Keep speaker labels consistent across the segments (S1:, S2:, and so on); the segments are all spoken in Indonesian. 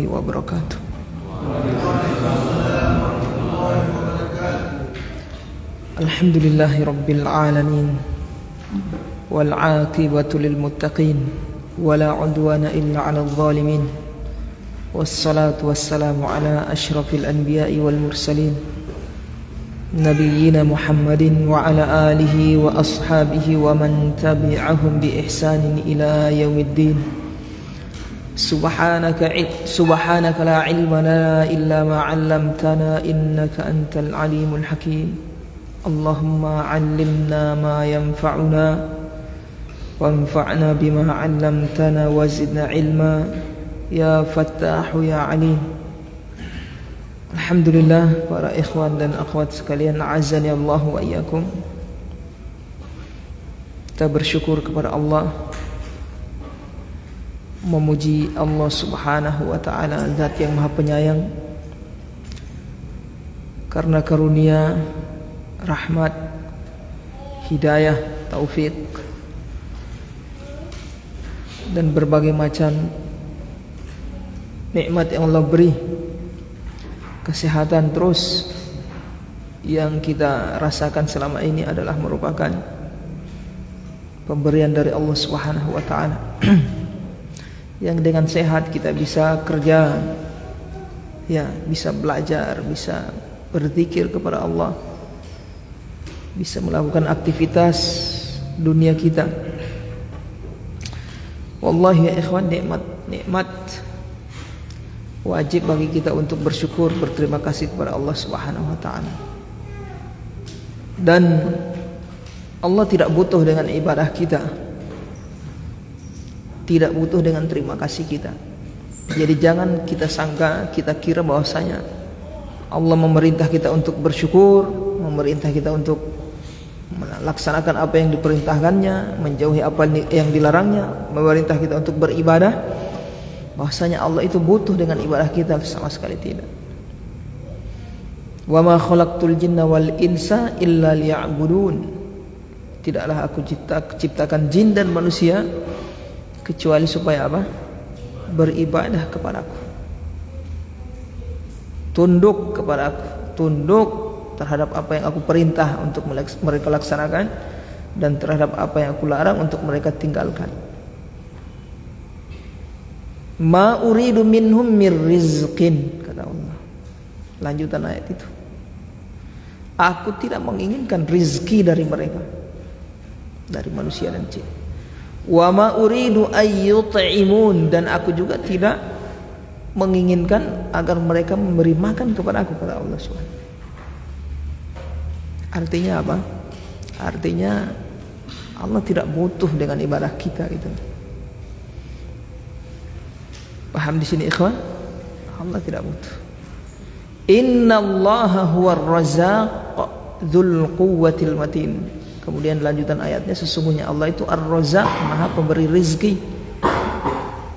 S1: wabarakatuh. Alhamdulillahi rabbil alamin, wal aqibatu lil muttaqin, wala udwana illa 'alal zalimin. Wassalatu wassalamu ala asyrafil anbiya'i wal mursalin, nabiyyina Muhammadin wa ala alihi wa ashabihi wa man tabi'ahum bi ihsanin ila yaumiddin. Subhanaka la ilma lana illa ma 'allamtana innaka antal alimul hakim. Allahumma 'allimna ma yanfa'una wanfa'na bima 'allamtana wa zidna ilma ya Fattahu ya Alim. Alhamdulillah, para ikhwan dan akhwat sekalian, a'azzani Allah wa iyyakum. Kita bersyukur kepada Allah, memuji Allah Subhanahu wa ta'ala, zat yang maha penyayang, karena karunia, rahmat, hidayah, taufik, dan berbagai macam nikmat yang Allah beri. Kesehatan terus yang kita rasakan selama ini adalah merupakan pemberian dari Allah Subhanahu wa ta'ala. Yang dengan sehat kita bisa kerja, ya, bisa belajar, bisa berzikir kepada Allah, bisa melakukan aktivitas dunia kita. Wallahi ya ikhwan, nikmat wajib bagi kita untuk bersyukur, berterima kasih kepada Allah Subhanahu wa ta'ala. Dan Allah tidak butuh dengan ibadah kita, tidak butuh dengan terima kasih kita. Jadi jangan kita sangka, kita kira bahwasanya Allah memerintah kita untuk bersyukur, memerintah kita untuk melaksanakan apa yang diperintahkannya, menjauhi apa yang dilarangnya, memerintah kita untuk beribadah, bahwasanya Allah itu butuh dengan ibadah kita. Sama sekali tidak. Wa ma khalaqtul jinna wal insa illa liya'budun. Tidaklah aku ciptakan jin dan manusia kecuali supaya apa? Beribadah kepadaku, tunduk kepadaku, tunduk terhadap apa yang aku perintah untuk mereka laksanakan, dan terhadap apa yang aku larang untuk mereka tinggalkan. Ma uridu minhum mir rizqin, kata Allah. Lanjutan ayat itu, aku tidak menginginkan rizki dari mereka, dari manusia dan jin. Wa ma uridu ayyut'imun, dan aku juga tidak menginginkan agar mereka memberi makan kepada aku, kata Allah SWT. Artinya apa? Artinya Allah tidak butuh dengan ibadah kita, gitu. Paham di sini ikhwan? Allah tidak butuh. Innallaha huwar razzaq dzul quwwatil matin. Kemudian lanjutan ayatnya, sesungguhnya Allah itu ar-razzaq, maha pemberi rezeki.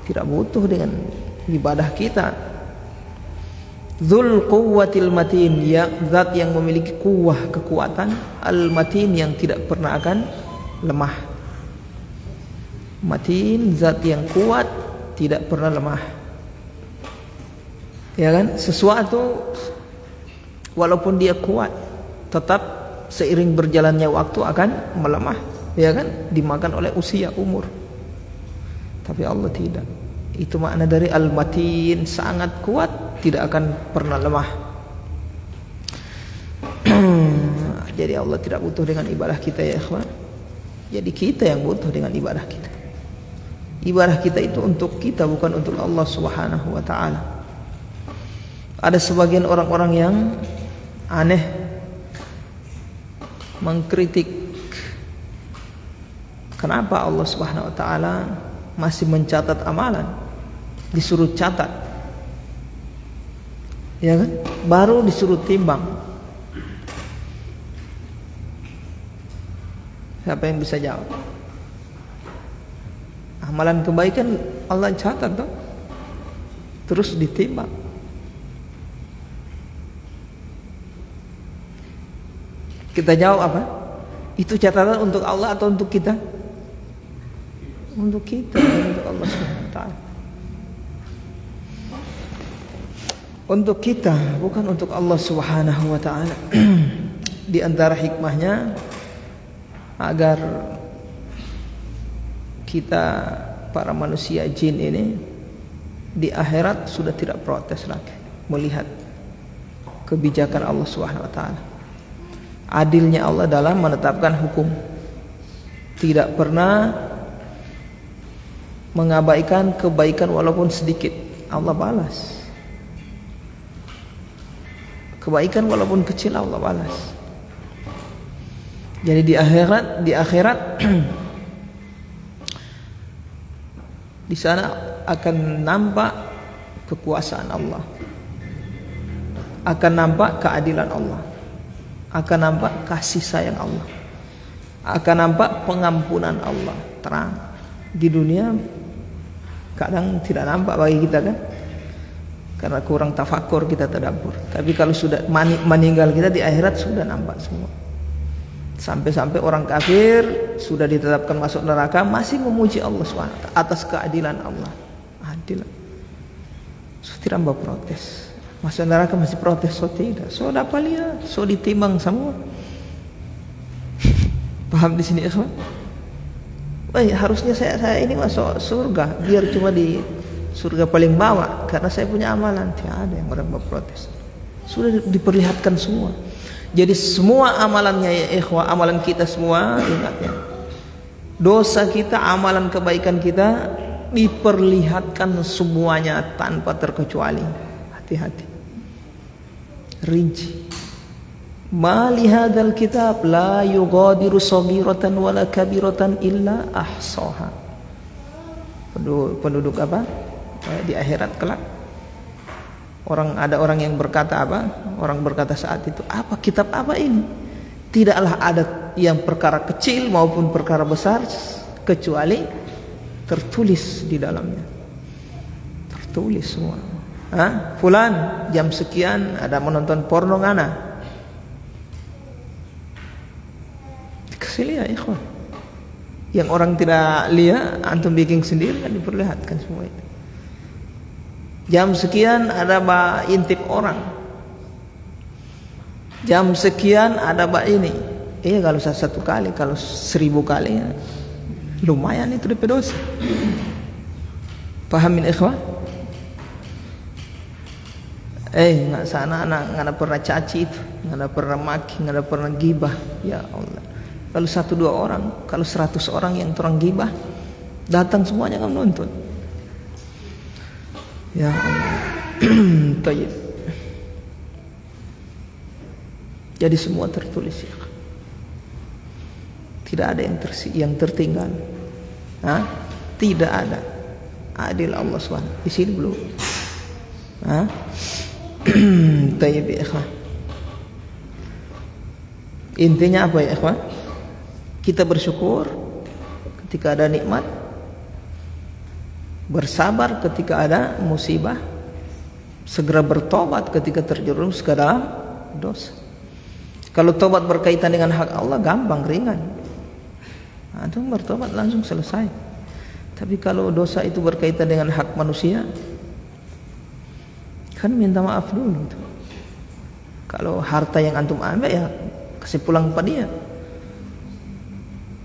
S1: Tidak butuh dengan ibadah kita. Dzul quwwatil matin, ya, zat yang memiliki kuwah, kekuatan, al-matin, yang tidak pernah akan lemah. Matin, zat yang kuat, tidak pernah lemah. Ya kan? Sesuatu walaupun dia kuat, tetap seiring berjalannya waktu akan melemah, ya kan? Dimakan oleh usia, umur. Tapi Allah tidak. Itu makna dari al-matin, sangat kuat, tidak akan pernah lemah. Jadi Allah tidak butuh dengan ibadah kita, ya ikhwan. Jadi kita yang butuh dengan ibadah kita. Ibadah kita itu untuk kita, bukan untuk Allah Subhanahu wa ta'ala. Ada sebagian orang-orang yang aneh, mengkritik kenapa Allah Subhanahu wa ta'ala masih mencatat amalan, disuruh catat, ya kan? Baru disuruh timbang. Siapa yang bisa jawab? Amalan kebaikan Allah catat toh, terus ditimbang. Kita jawab apa? Itu catatan untuk Allah atau untuk kita? Untuk kita, untuk Allah Subhanahu wa ta'ala. untuk kita, bukan untuk Allah Subhanahu wa taala. Di antara hikmahnya agar kita para manusia jin ini di akhirat sudah tidak protes lagi melihat kebijakan Allah Subhanahu wa taala. Adilnya Allah dalam menetapkan hukum. Tidak pernah mengabaikan kebaikan walaupun sedikit. Allah balas. Kebaikan walaupun kecil Allah balas. Jadi di akhirat di sana akan nampak kekuasaan Allah. Akan nampak keadilan Allah. Akan nampak kasih sayang Allah. Akan nampak pengampunan Allah terang. Di dunia kadang tidak nampak bagi kita kan, karena kurang tafakur kita tadabbur. Tapi kalau sudah meninggal kita di akhirat sudah nampak semua. Sampai-sampai orang kafir sudah ditetapkan masuk neraka masih memuji Allah SWT atas keadilan Allah. Adil. So tidak protes. Masuk neraka masih protes, so tidak. So dapat lihat, so ditimbang semua. Paham di sini ikhwan? Harusnya saya ini masuk surga biar cuma di surga paling bawah karena saya punya amalan. Tidak ada yang orang berprotes. Sudah diperlihatkan semua. Jadi semua amalannya ya ikhwah, amalan kita semua, ingat ya. Dosa kita, amalan kebaikan kita diperlihatkan semuanya tanpa terkecuali. Hati-hati. Rinci. Ma li hadzal kitab la yughadiru saghiratan wala kabiratan illa ahsaha. Penduduk apa? Di akhirat kelak. Ada orang yang berkata apa? Orang berkata saat itu, apa kitab apa ini? Tidaklah ada yang perkara kecil maupun perkara besar kecuali tertulis di dalamnya. Tertulis semua. Fulan jam sekian ada menonton porno ngana. Dikasih lihat ikhwan. Yang orang tidak lihat antum bikin sendiri kan diperlihatkan semua itu. Jam sekian ada intip orang. Jam sekian ada ini. Kalau satu kali, kalau 1000 kali ya, lumayan itu DP dosa. Pahamin ikhwan? Nggak sana nggak pernah caci itu, nggak pernah maki, nggak pernah gibah. Ya Allah. Kalau 1-2 orang, kalau 100 orang yang terang gibah, datang semuanya kamu nonton. Ya Allah. Tayyib. Jadi semua tertulis ya. Tidak ada yang tertinggal. Tidak ada. Adil Allah SWT. Di sini belum. Tayyib ya ikhwan. Intinya apa ya ikhwan? Kita bersyukur ketika ada nikmat, bersabar ketika ada musibah, segera bertobat ketika terjerumus ke dalam dosa. Kalau tobat berkaitan dengan hak Allah gampang, ringan. Itu bertobat langsung selesai. Tapi kalau dosa itu berkaitan dengan hak manusia, kan minta maaf dulu tuh. Kalau harta yang antum ambil ya kasih pulang pada dia.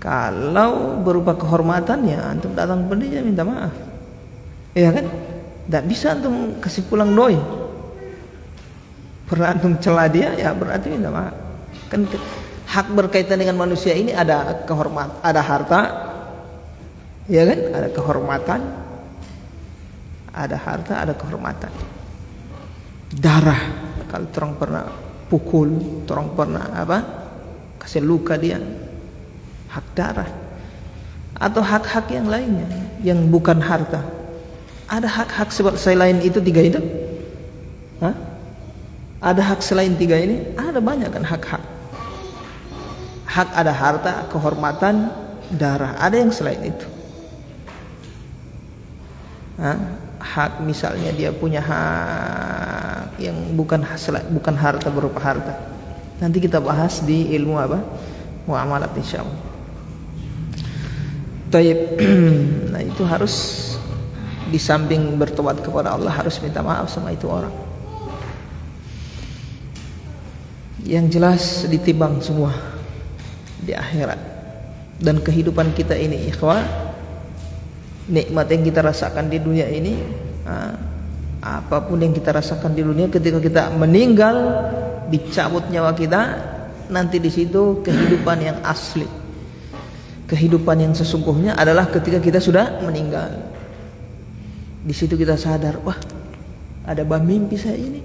S1: Kalau berupa kehormatan ya antum datang pada dia minta maaf. Iya kan? Tidak bisa antum kasih pulang doi. Pernah antum celah dia ya berarti minta maaf. Kan hak berkaitan dengan manusia ini ada kehormatan, ada harta. Ya kan? Ada kehormatan. Ada harta, ada kehormatan. Darah, kalau orang pernah pukul, orang pernah kasih luka dia, hak darah. Atau hak-hak yang lainnya yang bukan harta. Ada hak-hak selain itu 3 itu? Ada hak selain 3 ini? Ada banyak kan hak-hak. Hak ada harta, kehormatan, darah. Ada yang selain itu. Hak misalnya dia punya hak yang bukan harta berupa harta. Nanti kita bahas di ilmu muamalat insyaallah. Taib. Nah itu harus di samping bertobat kepada Allah harus minta maaf sama itu orang. Yang jelas ditimbang semua di akhirat. Dan kehidupan kita ini ikhwah, nikmat yang kita rasakan di dunia ini, apapun yang kita rasakan di dunia, ketika kita meninggal, dicabut nyawa kita, nanti di situ kehidupan yang asli, kehidupan yang sesungguhnya adalah ketika kita sudah meninggal. Di situ kita sadar, wah, ada mimpi saya ini.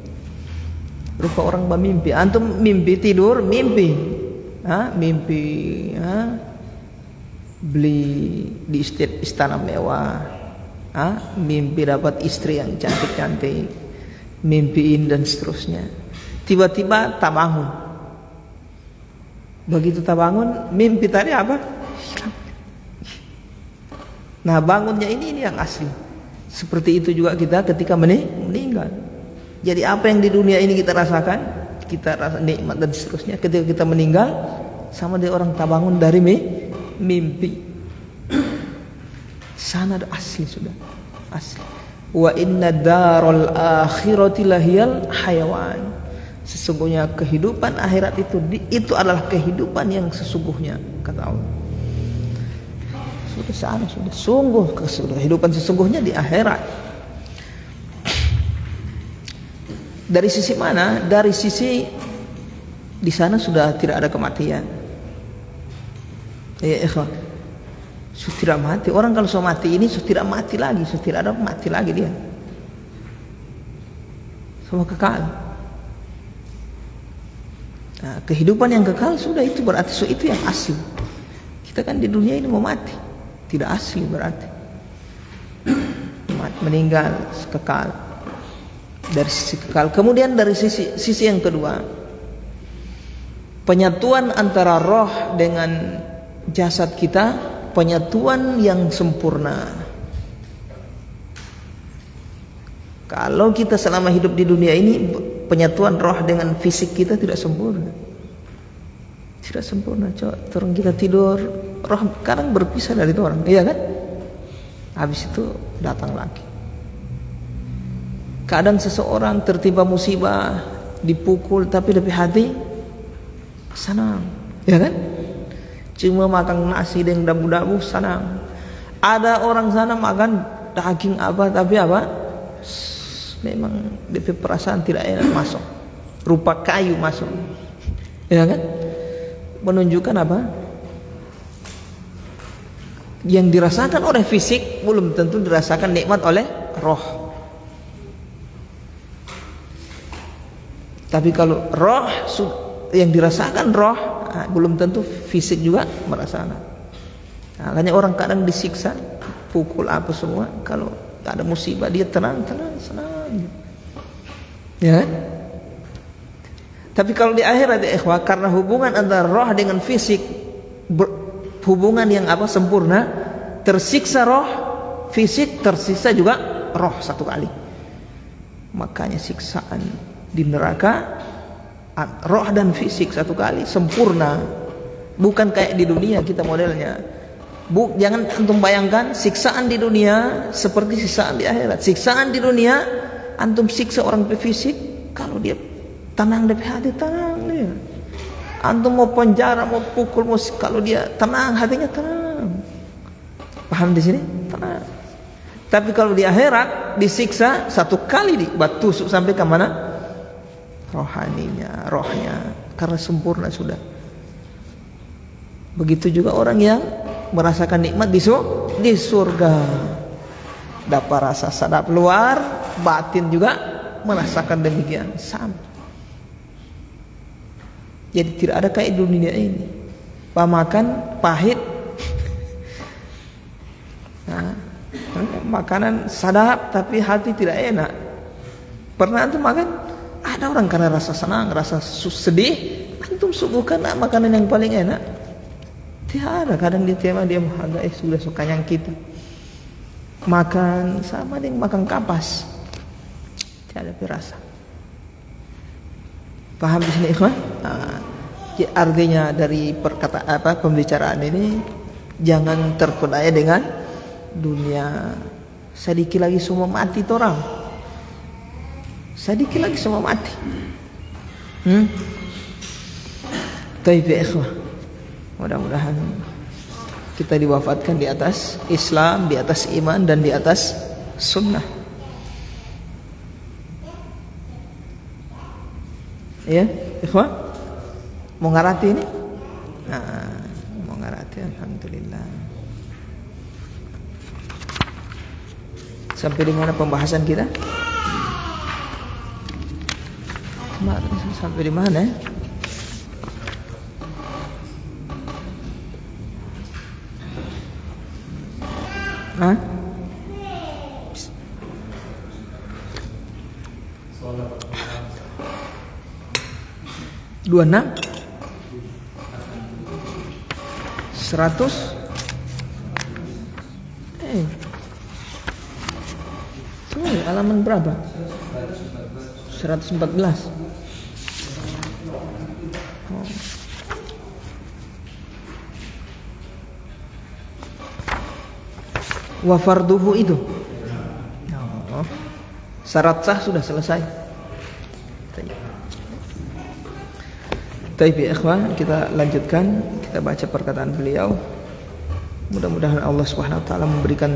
S1: Rupa orang bermimpi. Antum mimpi tidur, mimpi, beli di istana mewah, mimpi dapat istri yang cantik-cantik, mimpiin dan seterusnya. Tiba-tiba tak bangun. Begitu tak bangun, mimpi tadi apa? Hilang. Nah, bangunnya ini yang asli. Seperti itu juga kita ketika meninggal. Jadi apa yang di dunia ini kita rasakan, kita rasa nikmat dan seterusnya, ketika kita meninggal sama dia orang tak bangun dari mimpi. Sana asli sudah, asli. Wa inna darul akhirati lahiyal hayawan. Sesungguhnya kehidupan akhirat itu adalah kehidupan yang sesungguhnya, kata Allah. Sudah sana, sudah sungguh kehidupan sesungguhnya di akhirat. Dari sisi mana? Dari sisi di sana sudah tidak ada kematian. Ya ikhwan, sudah tidak mati. Orang kalau sudah mati ini sudah tidak mati lagi, sudah tidak ada mati lagi dia. Semua kekal. Nah, kehidupan yang kekal sudah itu berarti itu yang asli. Kita kan di dunia ini mau mati, tidak asli berarti. Meninggal kekal. Dari sisi kekal. Kemudian dari sisi yang kedua, penyatuan antara roh dengan jasad kita, penyatuan yang sempurna. Kalau kita selama hidup di dunia ini, penyatuan roh dengan fisik kita tidak sempurna. Tidak sempurna, orang kita tidur, roh kadang berpisah dari itu orang, iya kan? Habis itu datang lagi. Kadang seseorang tertimpa musibah, dipukul, tapi lebih hati senang, ya kan? Cuma makan nasi dengan dabu-dabu senang. Ada orang sana makan daging apa, tapi apa? Memang DP perasaan tidak enak masuk. Rupa kayu masuk, ya kan? Menunjukkan apa? Yang dirasakan oleh fisik belum tentu dirasakan nikmat oleh roh. Tapi kalau roh yang dirasakan roh, belum tentu fisik juga merasakan. Nah, makanya orang kadang disiksa, pukul apa semua, kalau tak ada musibah dia tenang, senang. Ya. Tapi kalau di akhirat ya ikhwah, karena hubungan antara roh dengan fisik, hubungan yang apa sempurna, tersiksa roh, fisik tersiksa juga roh satu kali. Makanya siksaan di neraka roh dan fisik satu kali sempurna, bukan kayak di dunia kita modelnya. Jangan antum bayangkan siksaan di dunia seperti siksaan di akhirat. Siksaan di dunia antum siksa orang fisik, kalau dia tenang di hati, tenang dia. Antum mau penjara, mau pukul, kalau dia tenang, hatinya tenang. Paham di sini? Tenang. Tapi kalau di akhirat disiksa satu kali ditusuk sampai ke mana? Rohaninya, rohnya, karena sempurna sudah. Begitu juga orang yang merasakan nikmat di surga, dapat rasa sadap luar, batin juga merasakan demikian sama. Jadi tidak ada kayak dunia ini, makan pahit, nah, makanan sadap tapi hati tidak enak. Pernah antum makan? Ada orang karena rasa senang, rasa sedih, antum suguhkan makanan yang paling enak. Tiada, kadang dia agak sudah suka yang kita makan sama dengan makan kapas, tiada perasa. Paham di sini ikhwan? Nah, artinya dari pembicaraan ini, jangan terpedaya dengan dunia. Sedikit lagi semua mati orang. Sedikit lagi semua mati. Taib ya ikhwah, mudah-mudahan kita diwafatkan di atas Islam, di atas iman, dan di atas sunnah. Ya ikhwah, mau ngarati ini? Nah, mau ngarati, alhamdulillah. Sampai di mana pembahasan kita? Sampai di mana? Hah? 26 100 halaman berapa? 114. Wa farduhu itu. Syarat sah sudah selesai. Taib ya ikhwan, kita lanjutkan, kita baca perkataan beliau. Mudah-mudahan Allah Subhanahu wa taala memberikan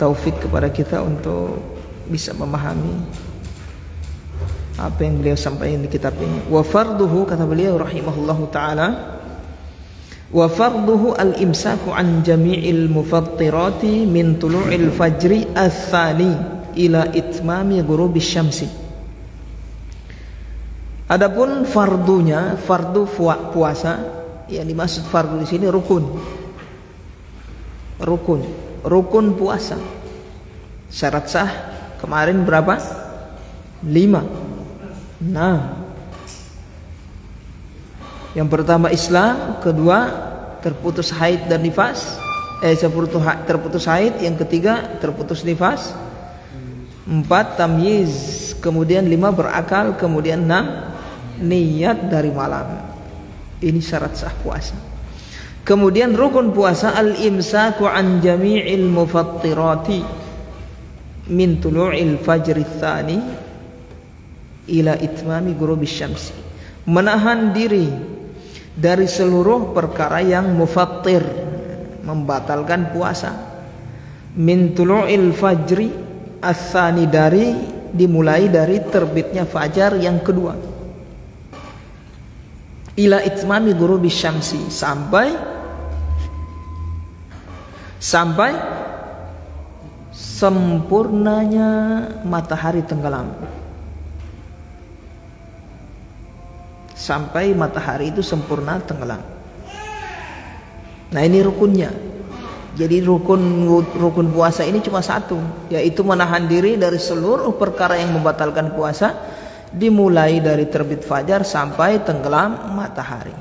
S1: taufik kepada kita untuk bisa memahami apa yang beliau sampaikan di kitab ini. Wa farduhu, kata beliau rahimahullahu taala, wa farduhu al-imsaku an jami'il mufattirati min tulu'il fajri ats-tsani ila itmami ghurubi syamsi. Adapun fardunya, fardu puasa, yang dimaksud fardu di sini rukun. Rukun puasa. Syarat sah kemarin berapa? 5. Nah, yang pertama Islam, kedua terputus haid dan nifas, terputus haid, yang ketiga terputus nifas, 4 tamyiz, kemudian 5 berakal, kemudian 6 niat dari malam. Ini syarat sah puasa. Kemudian rukun puasa al-imsaku an jami'il mufattirati min tulu'il fajri tsani ila itmami ghurubi syamsi. Menahan diri dari seluruh perkara yang mufattir, membatalkan puasa. Min tulu'il fajri ats-tsani, dimulai dari terbitnya fajar yang kedua. Ila itmami ghurubi syamsi, sampai sempurnanya matahari tenggelam. Sampai matahari itu sempurna tenggelam. Nah, ini rukunnya. Jadi rukun puasa ini cuma satu, yaitu menahan diri dari seluruh perkara yang membatalkan puasa, dimulai dari terbit fajar sampai tenggelam matahari,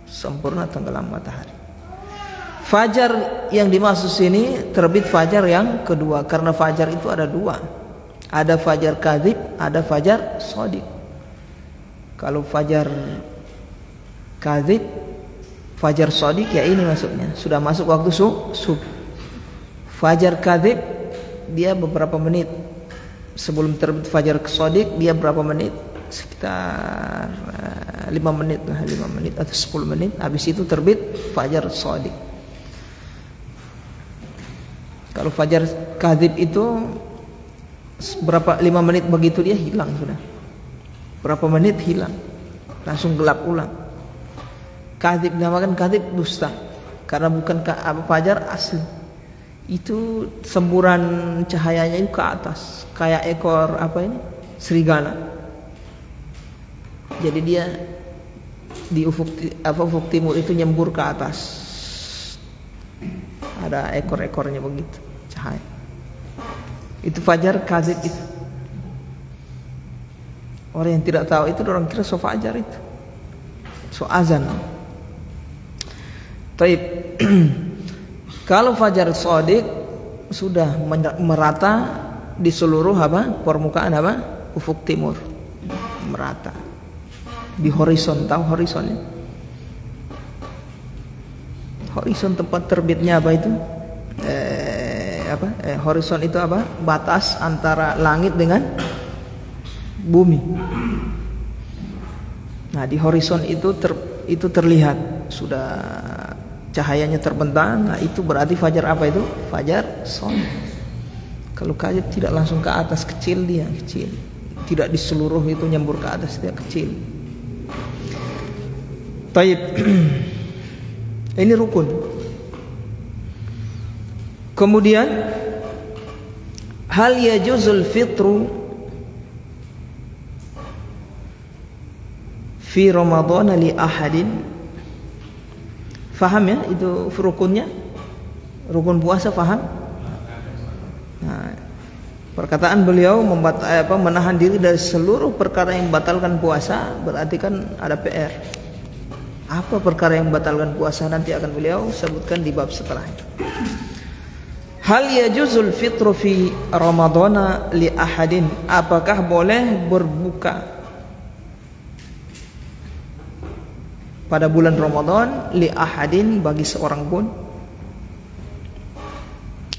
S1: sempurna tenggelam matahari. Fajar yang dimaksud sini terbit fajar yang kedua, karena fajar itu ada 2. Ada fajar kadzib, ada fajar shadiq. Kalau fajar kadzib, fajar shadiq ya ini maksudnya sudah masuk waktu subuh. Fajar kadzib dia beberapa menit sebelum terbit fajar shadiq, dia berapa menit? Sekitar 5 menit lah, 5 menit atau 10 menit. Habis itu terbit fajar shadiq. Kalau fajar kadzib itu berapa, 5 menit begitu dia hilang sudah. Berapa menit hilang, langsung gelap ulang. Kadzib dinamakan kadzib dusta karena bukan fajar asli. Itu semburan cahayanya itu ke atas, kayak ekor serigala. Jadi dia di ufuk timur itu nyembur ke atas, ada ekor-ekornya begitu cahaya. Itu fajar kadzib itu. Orang yang tidak tahu itu orang kira so fajar itu, so azan. Taib. Kalau fajar shadiq sudah merata di seluruh permukaan ufuk timur, merata di horizon. Tahu horizonnya? Horizon tempat terbitnya itu? Horizon itu batas antara langit dengan bumi. Nah, di horizon itu itu terlihat sudah cahayanya terbentang, nah itu berarti fajar apa itu? Fajar shadiq. Kalau kaget tidak langsung ke atas, kecil dia, kecil. Tidak di seluruh itu nyembur ke atas, dia kecil. Taib. Ini rukun. Kemudian hal yajuzul fitru fi Ramadan li ahadin. Faham ya itu rukunnya? Rukun puasa faham? Nah, perkataan beliau menahan diri dari seluruh perkara yang membatalkan puasa, berarti kan ada PR. Apa perkara yang membatalkan puasa nanti akan beliau sebutkan di bab setelahnya. Hal yajuzul fitru fi Ramadana li ahadin. Apakah boleh berbuka pada bulan Ramadan li ahadin, bagi seorang pun,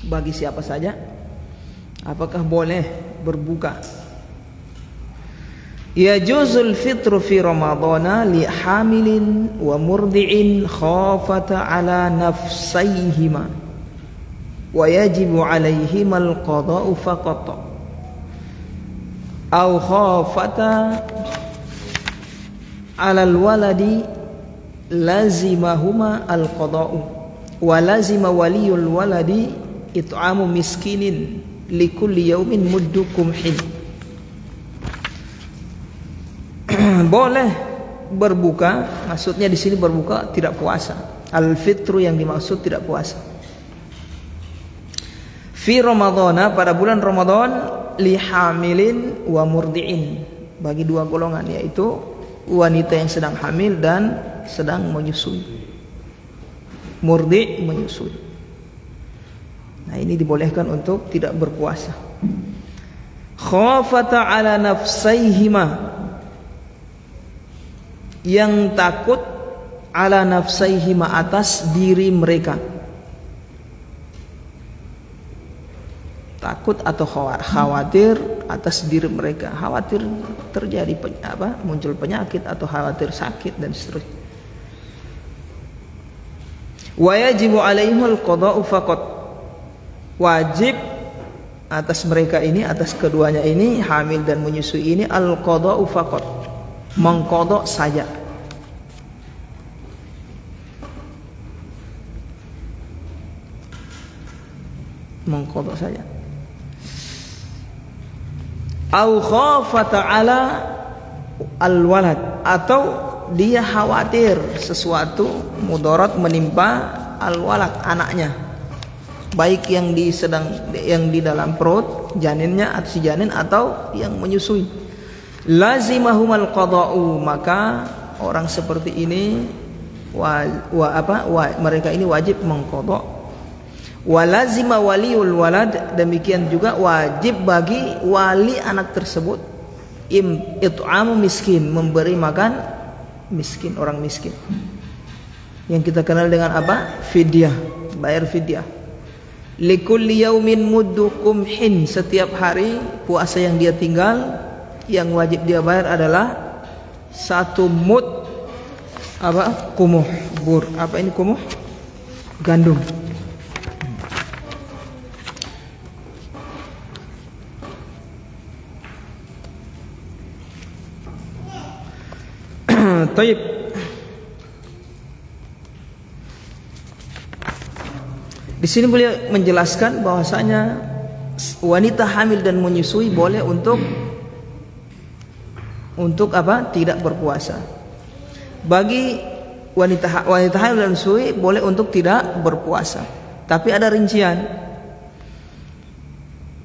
S1: bagi siapa saja? Apakah boleh berbuka? Yajuzul fitru fi Ramadana li hamilin wa murdi'in khafata ala nafsayhima wa yajibu alaihima al-qada'u faqat aw khafata ala al-waladi lazimahuma al-qada'u wa lazima waliyul waladi it'amu miskinin likulli yaumin muddu kumhin. Boleh berbuka, maksudnya di sini berbuka tidak puasa. Al-fitru yang dimaksud tidak puasa. Fi Ramadana, pada bulan Ramadan, li hamilin wa murdi'in, bagi dua golongan, yaitu wanita yang sedang hamil dan sedang menyusui. Murdi' menyusui. Nah, ini dibolehkan untuk tidak berpuasa. Khafata ala nafsaihima, yang takut ala nafsaihima, atas diri mereka. Takut atau khawatir atas diri mereka, khawatir terjadi muncul penyakit atau khawatir sakit dan seterusnya. Wa yajibu alaihimul qada'u faqat, wajib atas mereka ini, atas keduanya ini, hamil dan menyusui ini, al-qada'u faqat, mengqada saja. Mengqada saja. Au khafata ala al-walad, atau dia khawatir sesuatu mudarat menimpa al-walad, anaknya, baik yang di dalam perut janinnya atau si janin atau yang menyusui. Lazimahumal qada'u, maka orang seperti ini mereka ini wajib mengqada. Wa lazima waliul walad, demikian juga wajib bagi wali anak tersebut it'amu miskin, memberi makan miskin, orang miskin, yang kita kenal dengan apa? Fidyah, bayar fidyah. Likulli yaumin muddu kumhin, setiap hari puasa yang dia tinggal, yang wajib dia bayar adalah 1 mud kumuh bur. Apa ini kumuh? Gandum. Taib. Di sini beliau menjelaskan bahwasanya wanita hamil dan menyusui boleh untuk apa? Tidak berpuasa. Bagi wanita hamil dan menyusui boleh untuk tidak berpuasa. Tapi ada rincian.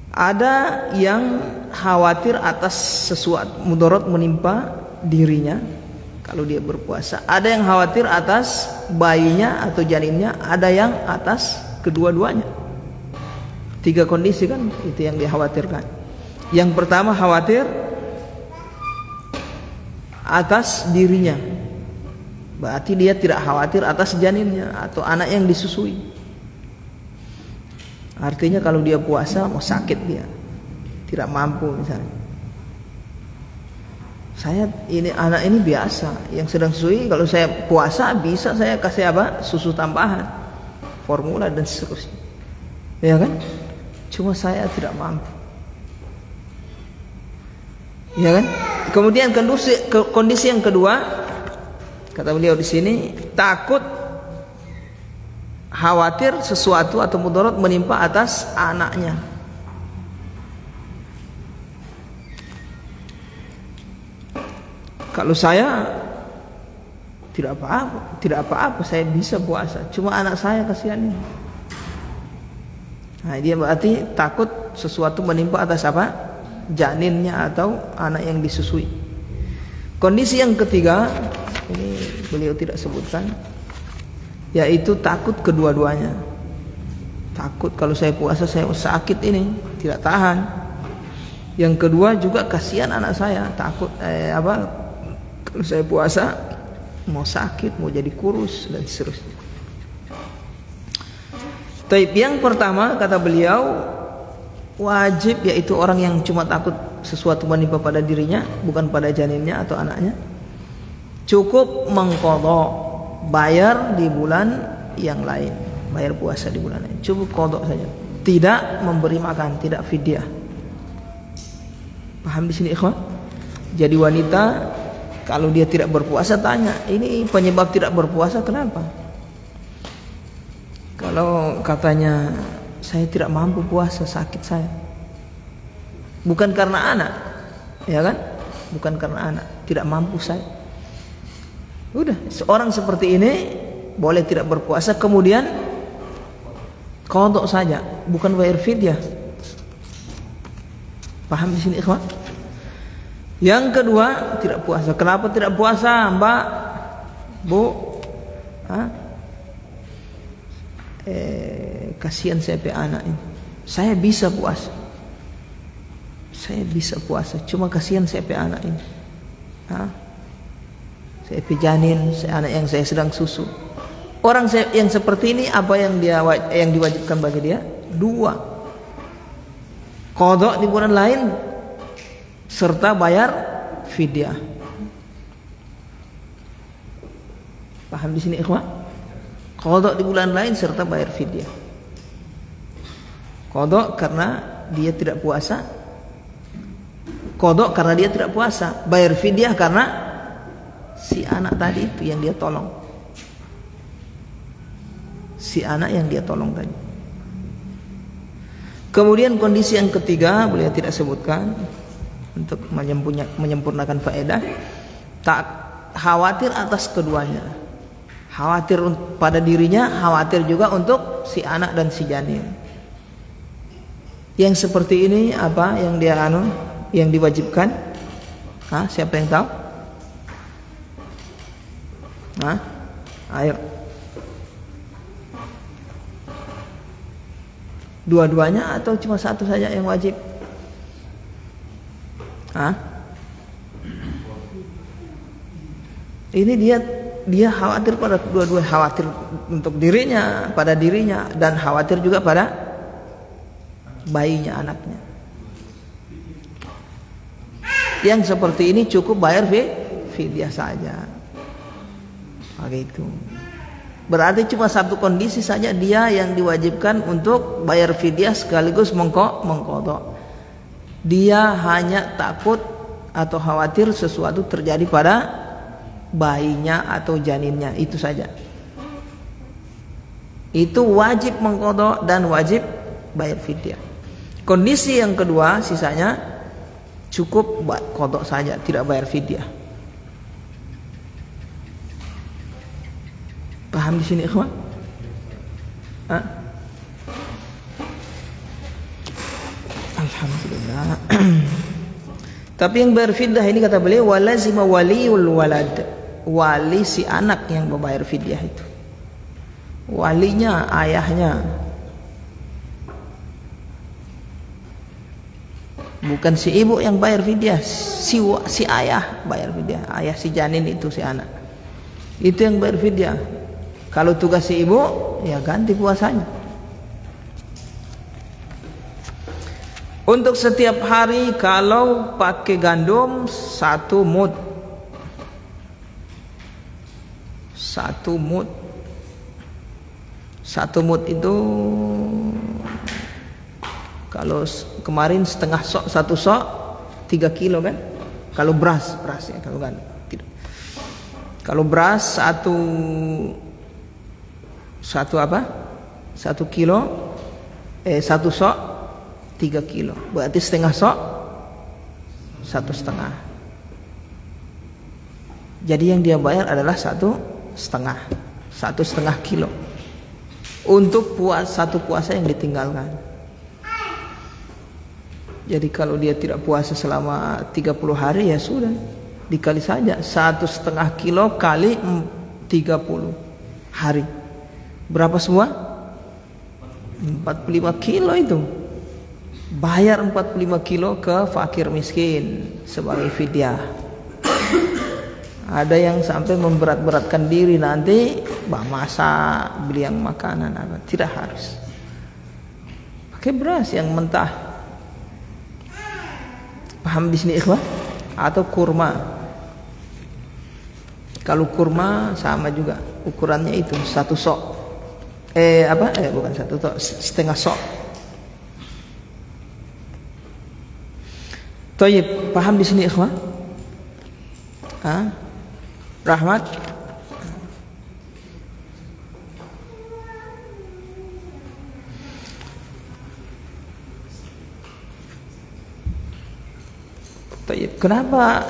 S1: Ada yang khawatir atas sesuatu mudarat menimpa dirinya kalau dia berpuasa, ada yang khawatir atas bayinya atau janinnya, ada yang atas kedua-duanya. 3 kondisi kan itu yang dikhawatirkan. Yang pertama khawatir atas dirinya, berarti dia tidak khawatir atas janinnya atau anak yang disusui. Artinya kalau dia puasa mau sakit, dia tidak mampu misalnya. Saya ini anak ini biasa yang sedang susui, kalau saya puasa bisa saya kasih apa? Susu tambahan, formula dan seterusnya. Ya kan? Cuma saya tidak mampu. Ya kan? Kemudian kondisi yang kedua, kata beliau di sini, takut khawatir sesuatu atau mudarat menimpa atas anaknya. Kalau saya tidak apa-apa, saya bisa puasa. Cuma anak saya kasihan ini. Nah, dia berarti takut sesuatu menimpa atas apa? Janinnya atau anak yang disusui. Kondisi yang ketiga, ini beliau tidak sebutkan, yaitu takut kedua-duanya. Takut kalau saya puasa saya sakit ini, tidak tahan. Yang kedua juga kasihan anak saya, takut kalau saya puasa mau sakit, mau jadi kurus dan seterusnya. Taib yang pertama kata beliau wajib, yaitu orang yang cuma takut sesuatu menimpa pada dirinya bukan pada janinnya atau anaknya, cukup mengqadha, bayar di bulan yang lain, bayar puasa di bulan lain, cukup qadha saja, tidak memberi makan, tidak fidyah. Paham di sini ikhwan? Jadi wanita kalau dia tidak berpuasa tanya, ini penyebab tidak berpuasa kenapa? Kalau katanya saya tidak mampu puasa, sakit saya, bukan karena anak, ya kan? Bukan karena anak, tidak mampu saya. Udah, seorang seperti ini boleh tidak berpuasa, kemudian qadha saja, bukan bayar fidyah. Paham di sini ikhwan? Yang kedua, tidak puasa. Kenapa tidak puasa, Mbak? Bu? Kasihan saya pe anak ini. Saya bisa puasa. Saya bisa puasa, cuma kasihan saya pe anak ini. Saya pe janin, anak yang saya sedang susu. Orang yang seperti ini apa yang diwajibkan bagi dia? Dua. Qadha di bulan lain serta bayar fidyah. Paham di sini ikhwan? Qadha di bulan lain serta bayar fidyah. Qadha karena dia tidak puasa. Qadha karena dia tidak puasa. Bayar fidyah karena si anak tadi itu yang dia tolong. Si anak yang dia tolong tadi. Kemudian kondisi yang ketiga beliau tidak sebutkan untuk menyempurnakan faedah, tak khawatir atas keduanya, khawatir pada dirinya, khawatir juga untuk si anak dan si janin. Yang seperti ini apa yang dia yang diwajibkan? Siapa yang tahu? Ayo. Dua-duanya atau cuma satu saja yang wajib? Ini dia khawatir pada dua-dua, khawatir untuk dirinya, pada dirinya, dan khawatir juga pada bayinya, anaknya. Yang seperti ini cukup bayar fidyah saja. Begitu. Berarti cuma satu kondisi saja dia yang diwajibkan untuk bayar fidyah sekaligus mengqadha. Dia hanya takut atau khawatir sesuatu terjadi pada bayinya atau janinnya, itu saja. Itu wajib mengqadha dan wajib bayar fidyah. Kondisi yang kedua sisanya cukup qadha saja, tidak bayar fidyah. Paham di sini ikhwan? Alhamdulillah. Tapi yang berfidyah ini kata beliau walazima waliul walad, wali si anak yang membayar fidyah itu. Walinya ayahnya, bukan si ibu yang bayar fidyah, si ayah bayar fidyah, ayah si janin itu, si anak itu yang bayar fidyah. Kalau tugas si ibu ya ganti puasanya. Untuk setiap hari kalau pakai gandum 1 mud. 1 mud. 1 mud itu kalau kemarin setengah sok, 1 sok 3 kilo kan? Kalau beras ya, kalau gandum tidak. Kalau beras 1 apa? 1 kilo 1 sok 3 kilo. Berarti setengah sok 1,5. Jadi yang dia bayar adalah 1,5 kilo untuk satu puasa yang ditinggalkan. Jadi kalau dia tidak puasa selama 30 hari ya sudah, dikali saja 1,5 kilo kali 30 hari. Berapa semua? 45 kilo itu. Bayar 45 kilo ke fakir miskin sebagai fidyah. Ada yang sampai memberat-beratkan diri, nanti masak, beli yang makanan apa. Tidak harus. Pakai beras yang mentah. Paham di sini ikhwah? Atau kurma. Kalau kurma sama juga ukurannya itu 1 sok. Bukan 1 sok, setengah sok. Thayyib, paham di sini ikhwah? Rahmat. Thayyib, kenapa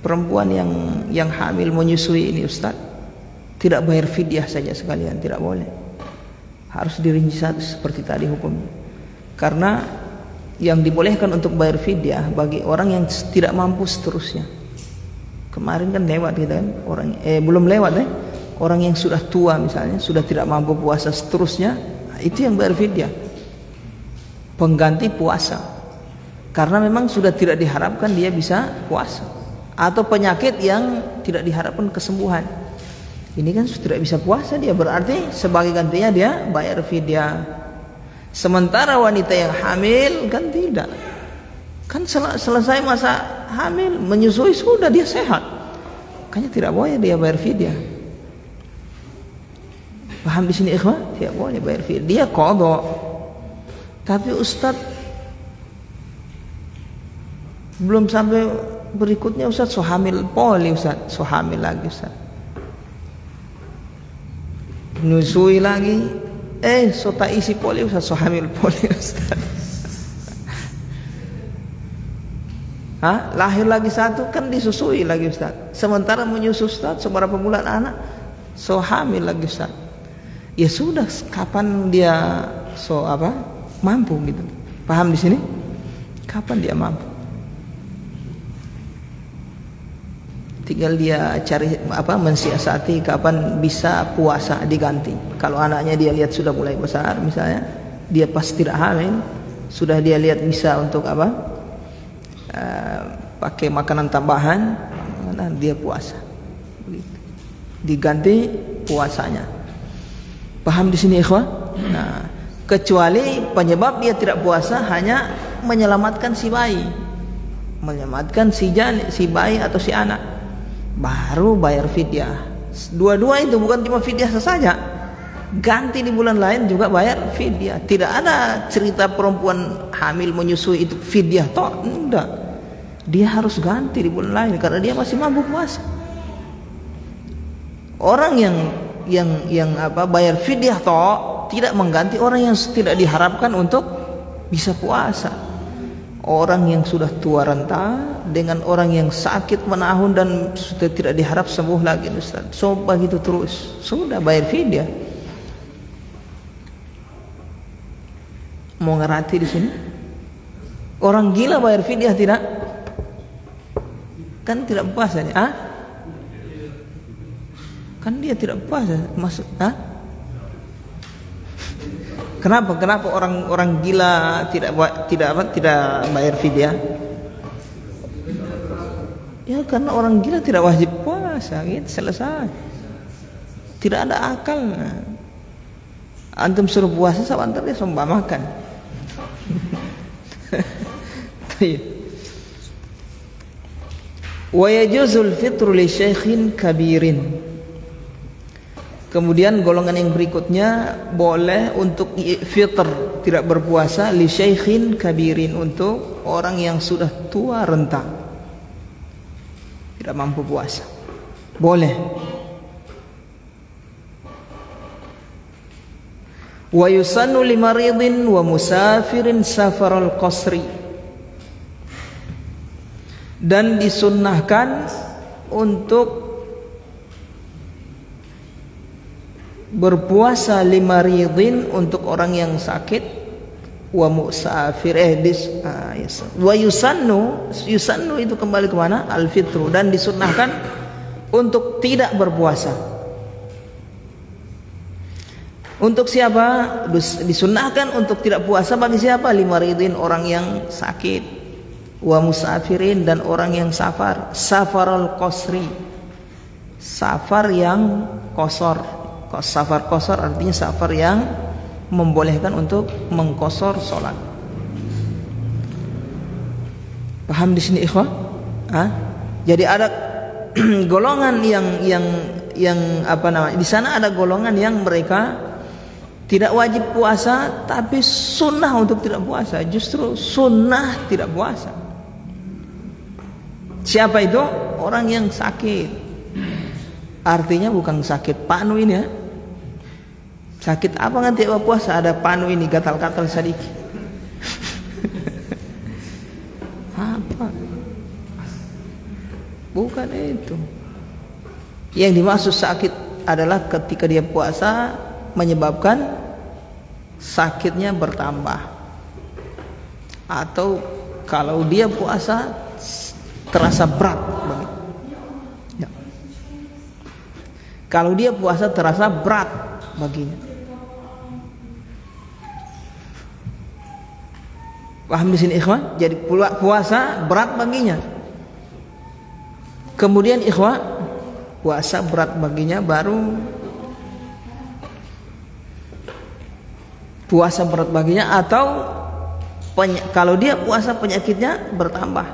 S1: perempuan yang hamil menyusui ini Ustaz tidak bayar fidyah saja sekalian? Tidak boleh. Harus dirinci satu seperti tadi hukumnya. Karena yang dibolehkan untuk bayar fidyah bagi orang yang tidak mampu seterusnya. Kemarin kan lewat gitu kan, belum lewat orang yang sudah tua misalnya, sudah tidak mampu puasa seterusnya, itu yang bayar fidyah. Pengganti puasa. Karena memang sudah tidak diharapkan dia bisa puasa. Atau penyakit yang tidak diharapkan kesembuhan. Ini kan sudah tidak bisa puasa dia, berarti sebagai gantinya dia bayar fidyah. Sementara wanita yang hamil kan tidak, kan selesai masa hamil menyusui sudah dia sehat, makanya tidak boleh dia bayar fidyah. Paham di sini ikhwah? Tidak boleh bayar fidyah, dia qadha. Tapi Ustaz belum sampai berikutnya Ustaz, so hamil poli Ustaz, so hamil lagi Ustaz, menyusui lagi. So tak isi poli Ustaz, so hamil poli Ustaz. Lahir lagi 1 kan disusui lagi Ustaz. Sementara menyusu Ustaz seberapa bulan anak, so hamil lagi Ustaz. Ya sudah, kapan dia mampu gitu. Paham di sini? Kapan dia mampu? Tinggal dia cari mensiasati kapan bisa puasa diganti. Kalau anaknya dia lihat sudah mulai besar misalnya, dia pas tidak hamil, sudah dia lihat bisa untuk pakai makanan tambahan, dia puasa. Diganti puasanya. Paham di sini ikhwah? Nah, kecuali penyebab dia tidak puasa hanya menyelamatkan si bayi, menyelamatkan si bayi atau si anak, baru bayar fidyah. Dua-dua itu bukan cuma fidyah saja, ganti di bulan lain juga bayar fidyah. Tidak ada cerita perempuan hamil menyusui itu fidyah toh, enggak. Dia harus ganti di bulan lain karena dia masih mampu puasa. Orang yang bayar fidyah toh tidak mengganti orang yang tidak diharapkan untuk bisa puasa. Orang yang sudah tua renta dengan orang yang sakit menahun dan sudah tidak diharap sembuh lagi Ustaz, so begitu terus, sudah bayar fidyah. Mau ngerti di sini? Orang gila bayar fidyah tidak? Kan tidak puasa nih, kan dia tidak puasa masuk, Kenapa orang gila tidak bayar fidyah? Ya karena orang gila tidak wajib puasa, gitu, selesai. Tidak ada akal. Antum suruh puasa sebentar dia sumpah makan. Wa yajuzul fitru li syaikhin kabirin. Kemudian golongan yang berikutnya boleh untuk fitr, tidak berpuasa, li syaikhin kabirin, untuk orang yang sudah tua renta, tidak mampu puasa. Boleh. Wa yusannu limaridin wa musafirin safaral qasri. Dan disunnahkan untuk berpuasa limaridin, untuk orang yang sakit, wa musafir wa yusannu itu kembali ke mana? Al-fitru. Dan disunnahkan untuk tidak berpuasa. Untuk siapa? Disunnahkan untuk tidak puasa bagi siapa? Limaridin, orang yang sakit, wa musafirin, dan orang yang safar. Safarul qasri, safar yang qasar. Safar qasar artinya safar yang membolehkan untuk mengqasar salat. Paham di sini ikhwah? Jadi ada golongan yang apa namanya? Di sana ada golongan yang mereka tidak wajib puasa, tapi sunnah untuk tidak puasa. Justru sunnah tidak puasa. Siapa itu? Orang yang sakit. Artinya bukan sakit panu ini ya. Sakit apa nanti apa puasa? Ada panu ini, gatal-gatal sedikit. Apa? Bukan itu. Yang dimaksud sakit adalah ketika dia puasa menyebabkan sakitnya bertambah, atau kalau dia puasa terasa berat. Ya. Kalau dia puasa terasa berat baginya. Paham di sini ikhwah? Jadi puasa berat baginya. Kemudian ikhwah, puasa berat baginya baru puasa berat baginya, atau kalau dia puasa penyakitnya bertambah,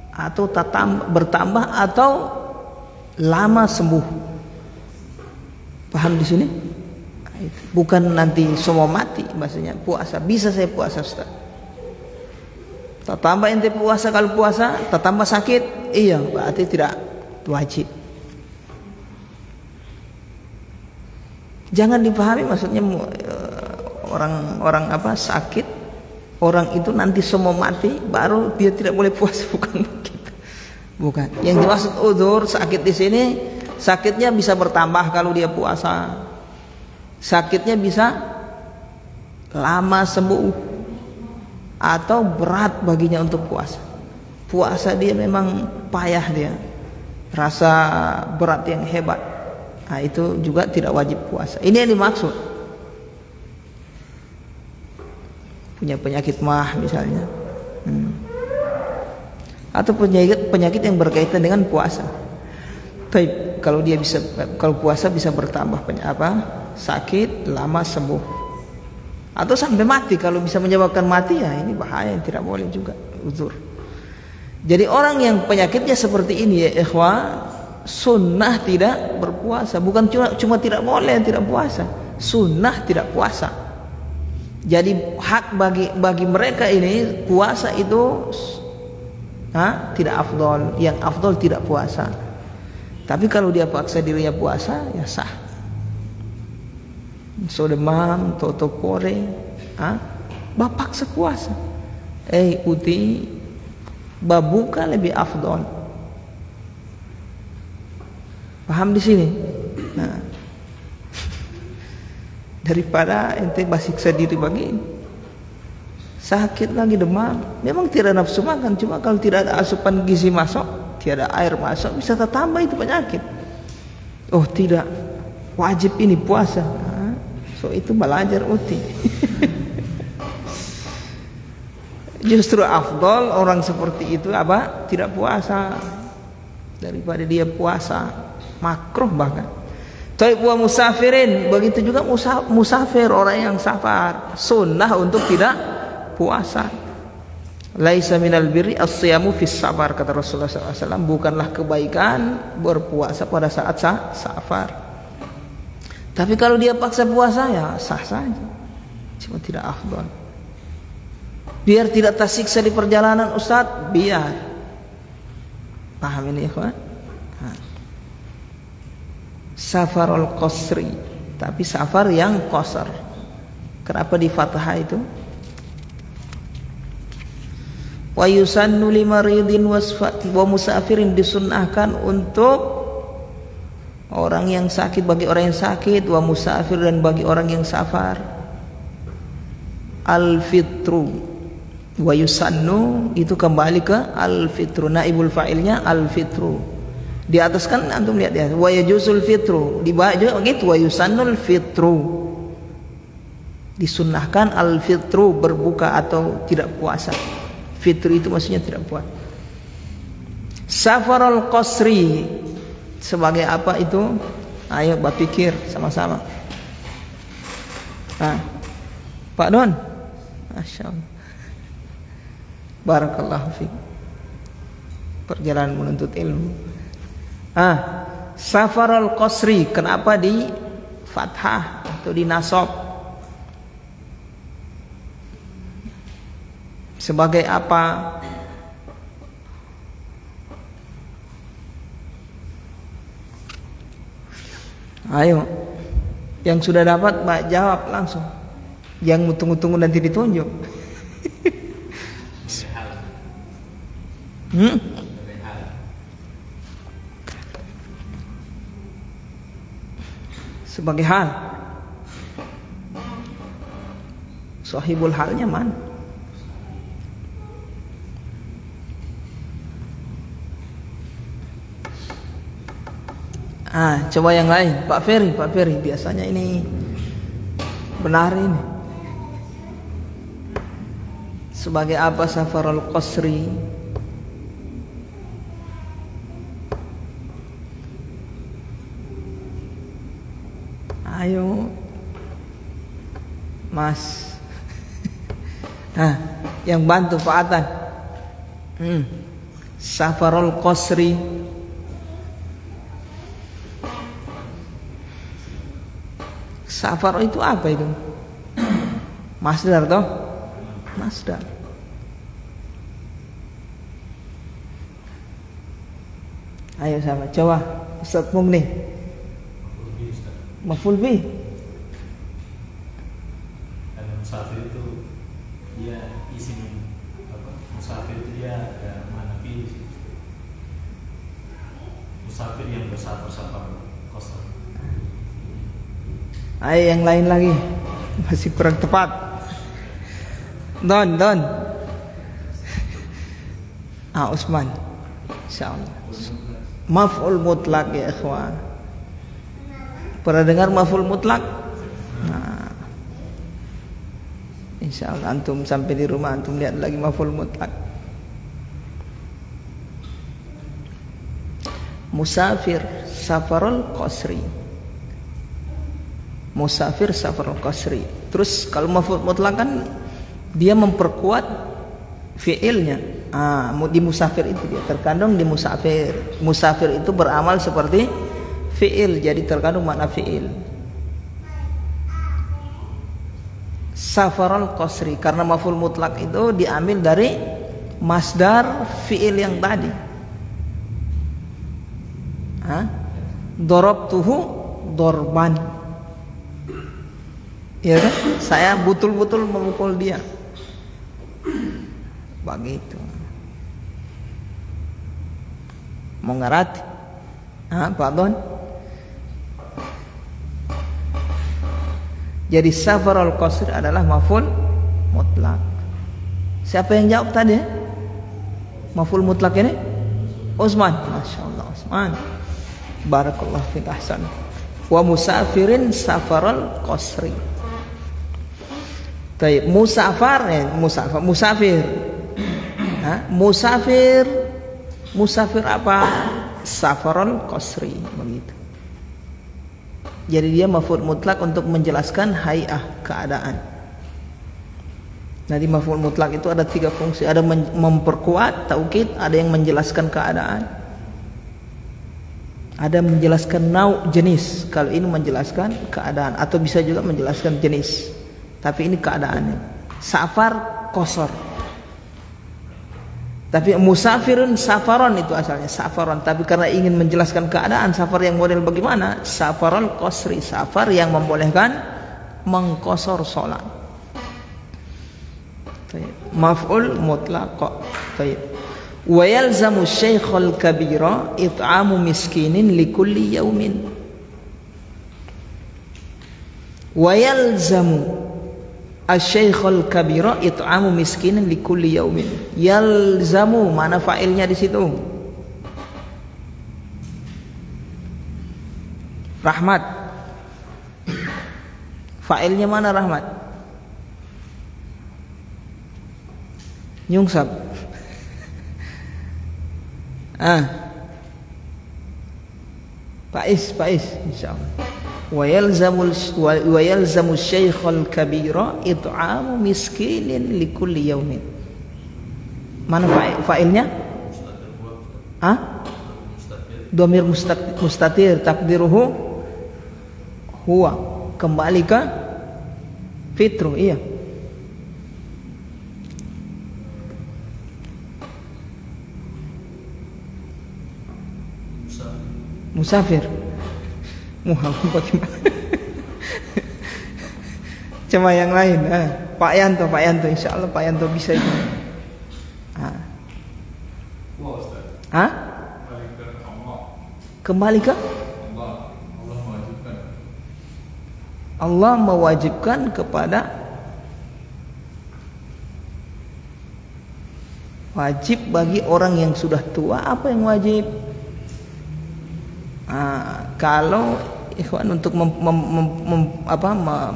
S1: atau bertambah, atau lama sembuh. Paham di sini? Bukan nanti semua mati, maksudnya puasa bisa saya puasa Ustaz. Tambah ente puasa, kalau puasa tambah sakit, iya berarti tidak wajib. Jangan dipahami maksudnya orang apa sakit, orang itu nanti semua mati baru dia tidak boleh puasa, bukan begitu. Bukan. Yang dimaksud udzur sakit di sini, sakitnya bisa bertambah kalau dia puasa. Sakitnya bisa lama sembuh, atau berat baginya untuk puasa. Puasa dia memang payah, dia rasa berat yang hebat. Nah, itu juga tidak wajib puasa. Ini yang dimaksud. Punya penyakit mah misalnya, atau penyakit yang berkaitan dengan puasa. Tapi kalau dia bisa, kalau puasa bisa bertambah sakit, lama sembuh, atau sampai mati. Kalau bisa menyebabkan mati, ya ini bahaya, tidak boleh juga, uzur. Jadi orang yang penyakitnya seperti ini ya ikhwah, sunnah tidak berpuasa. Bukan cuma tidak boleh tidak puasa, sunnah tidak puasa. Jadi hak bagi mereka ini puasa itu tidak afdol. Yang afdol tidak puasa. Tapi kalau dia paksa dirinya puasa, ya sah. So demam, toto pore, bapaksa puasa. Uti babuka lebih afdol. Paham di sini? Nah, daripada ente basiksa diri begini, sakit lagi demam, memang tidak nafsu makan, cuma kalau tidak ada asupan gizi masuk, tiada air masuk, bisa tertambah itu penyakit. Oh tidak, wajib ini puasa. So itu belajar uti. Justru afdol orang seperti itu tidak puasa daripada dia puasa, makruh bahkan. Taib wa musafirin, begitu juga musafir, orang yang safar, sunnah untuk tidak puasa. Laisa minal birri as-siyamu fis safar, kata Rasulullah SAW, bukanlah kebaikan berpuasa pada saat safar. Tapi kalau dia paksa puasa ya sah saja, cuma tidak afdal. Biar tidak tersiksa di perjalanan Ustaz, biar. Paham ini ikhwan? Safarul qasri, tapi safar yang qasar. Kenapa di fathah itu? Wa yusannu limaridin wa musafirin, disunnahkan untuk orang yang sakit, bagi orang yang sakit, wa musafir, dan bagi orang yang safar. Al-fitru, wa yusannu itu kembali ke al-fitru, naibul fa'ilnya al-fitru. Di atas kan antum lihat ya, wa yajusul fitru, di bawah juga begitu, wa yusannul fitru, disunnahkan al-fitru, berbuka atau tidak puasa. Fitri itu maksudnya tidak puasa. Safarul qasri sebagai apa itu? Ayo berpikir sama-sama. Pak Don, Masya Allah, barakallahu fiik, perjalanan menuntut ilmu. Safarul qasri, kenapa di fathah atau di nasab? Sebagai apa? Ayo, yang sudah dapat Mbak jawab langsung. Yang tunggu-tunggu nanti ditunjuk. Sebagai hal. Sahibul halnya mana? Coba yang lain, Pak Ferry, biasanya ini benar ini. Sebagai apa safarul qasri? Ayo, Mas. Yang bantu Pak Atan. Safarul qasri. Safar itu apa itu? Masdar toh? Masdar. Ayo sama, coba Ustaz Mugni. Maf'ul bih.
S2: Karena musafir itu dia isim apa? Musafir itu dia ada makna fi'il. Musafir yang bersafar qasar.
S1: Ayo yang lain lagi, masih kurang tepat. Don. Usman. Insyaallah. Maf'ul mutlak ya ikhwan. Pernah dengar maf'ul mutlak? Insyaallah antum sampai di rumah antum lihat lagi maf'ul mutlak. Musafir safarul qasri. Musafir safarul qasri. Terus kalau maf'ul mutlak kan dia memperkuat fi'ilnya. Di musafir itu dia terkandung di musafir. Musafir itu beramal seperti fi'il, jadi terkandung makna fi'il. Safarul qasri karena maf'ul mutlak itu diambil dari masdar fi'il yang tadi. Darabtuhu dorban. Ya kan? Saya betul-betul memukul dia. Begitu. Mau ngerti? Pak Don. Jadi safarul qasr adalah maf'ul mutlak. Siapa yang jawab tadi? Maf'ul mutlak ini? Usman. Masya Allah Usman. Barakallah fiik, ahsan. Wa musafirin safarul qasri. Baik, musafir. Musafir apa? Safarul qasri, begitu. Jadi dia maf'ul mutlak untuk menjelaskan hay'ah, keadaan. Nanti maf'ul mutlak itu ada 3 fungsi. Ada memperkuat, taukid, ada yang menjelaskan keadaan. Ada menjelaskan nau', jenis. Kalau ini menjelaskan keadaan, atau bisa juga menjelaskan jenis. Tapi ini keadaannya. Safar, qasar. Tapi musafirun, safaron itu asalnya, safaron. Tapi karena ingin menjelaskan keadaan, safar yang model bagaimana? Safarul qasri, safar yang membolehkan mengqasar salat. Maf'ul mutlaq. Baik. Wa yalzamu syekhul kabira it'amu miskinin likulli yaumin. Wa yalzamu asy-syaikhul kabira it'amu miskinin likulli yaumin. Yalzamu, mana fa'ilnya di situ? Rahmat. Fa'ilnya mana Rahmat? Nyungsap. Faiz insyaallah. Wa yalzamu syekhul kabira it'amu miskinin likulli yaumin. Mana fa'ilnya? Dhamir mustatir takdiruhu huwa, kembali ke fitru. Iya. Musafir. Muhammad bagaimana? Coba yang lain. Pak Yanto, insyaallah Pak Yanto bisa itu. Kembali ke Allah mewajibkan kepada, wajib bagi orang yang sudah tua. Apa yang wajib? Kalau ikhwan untuk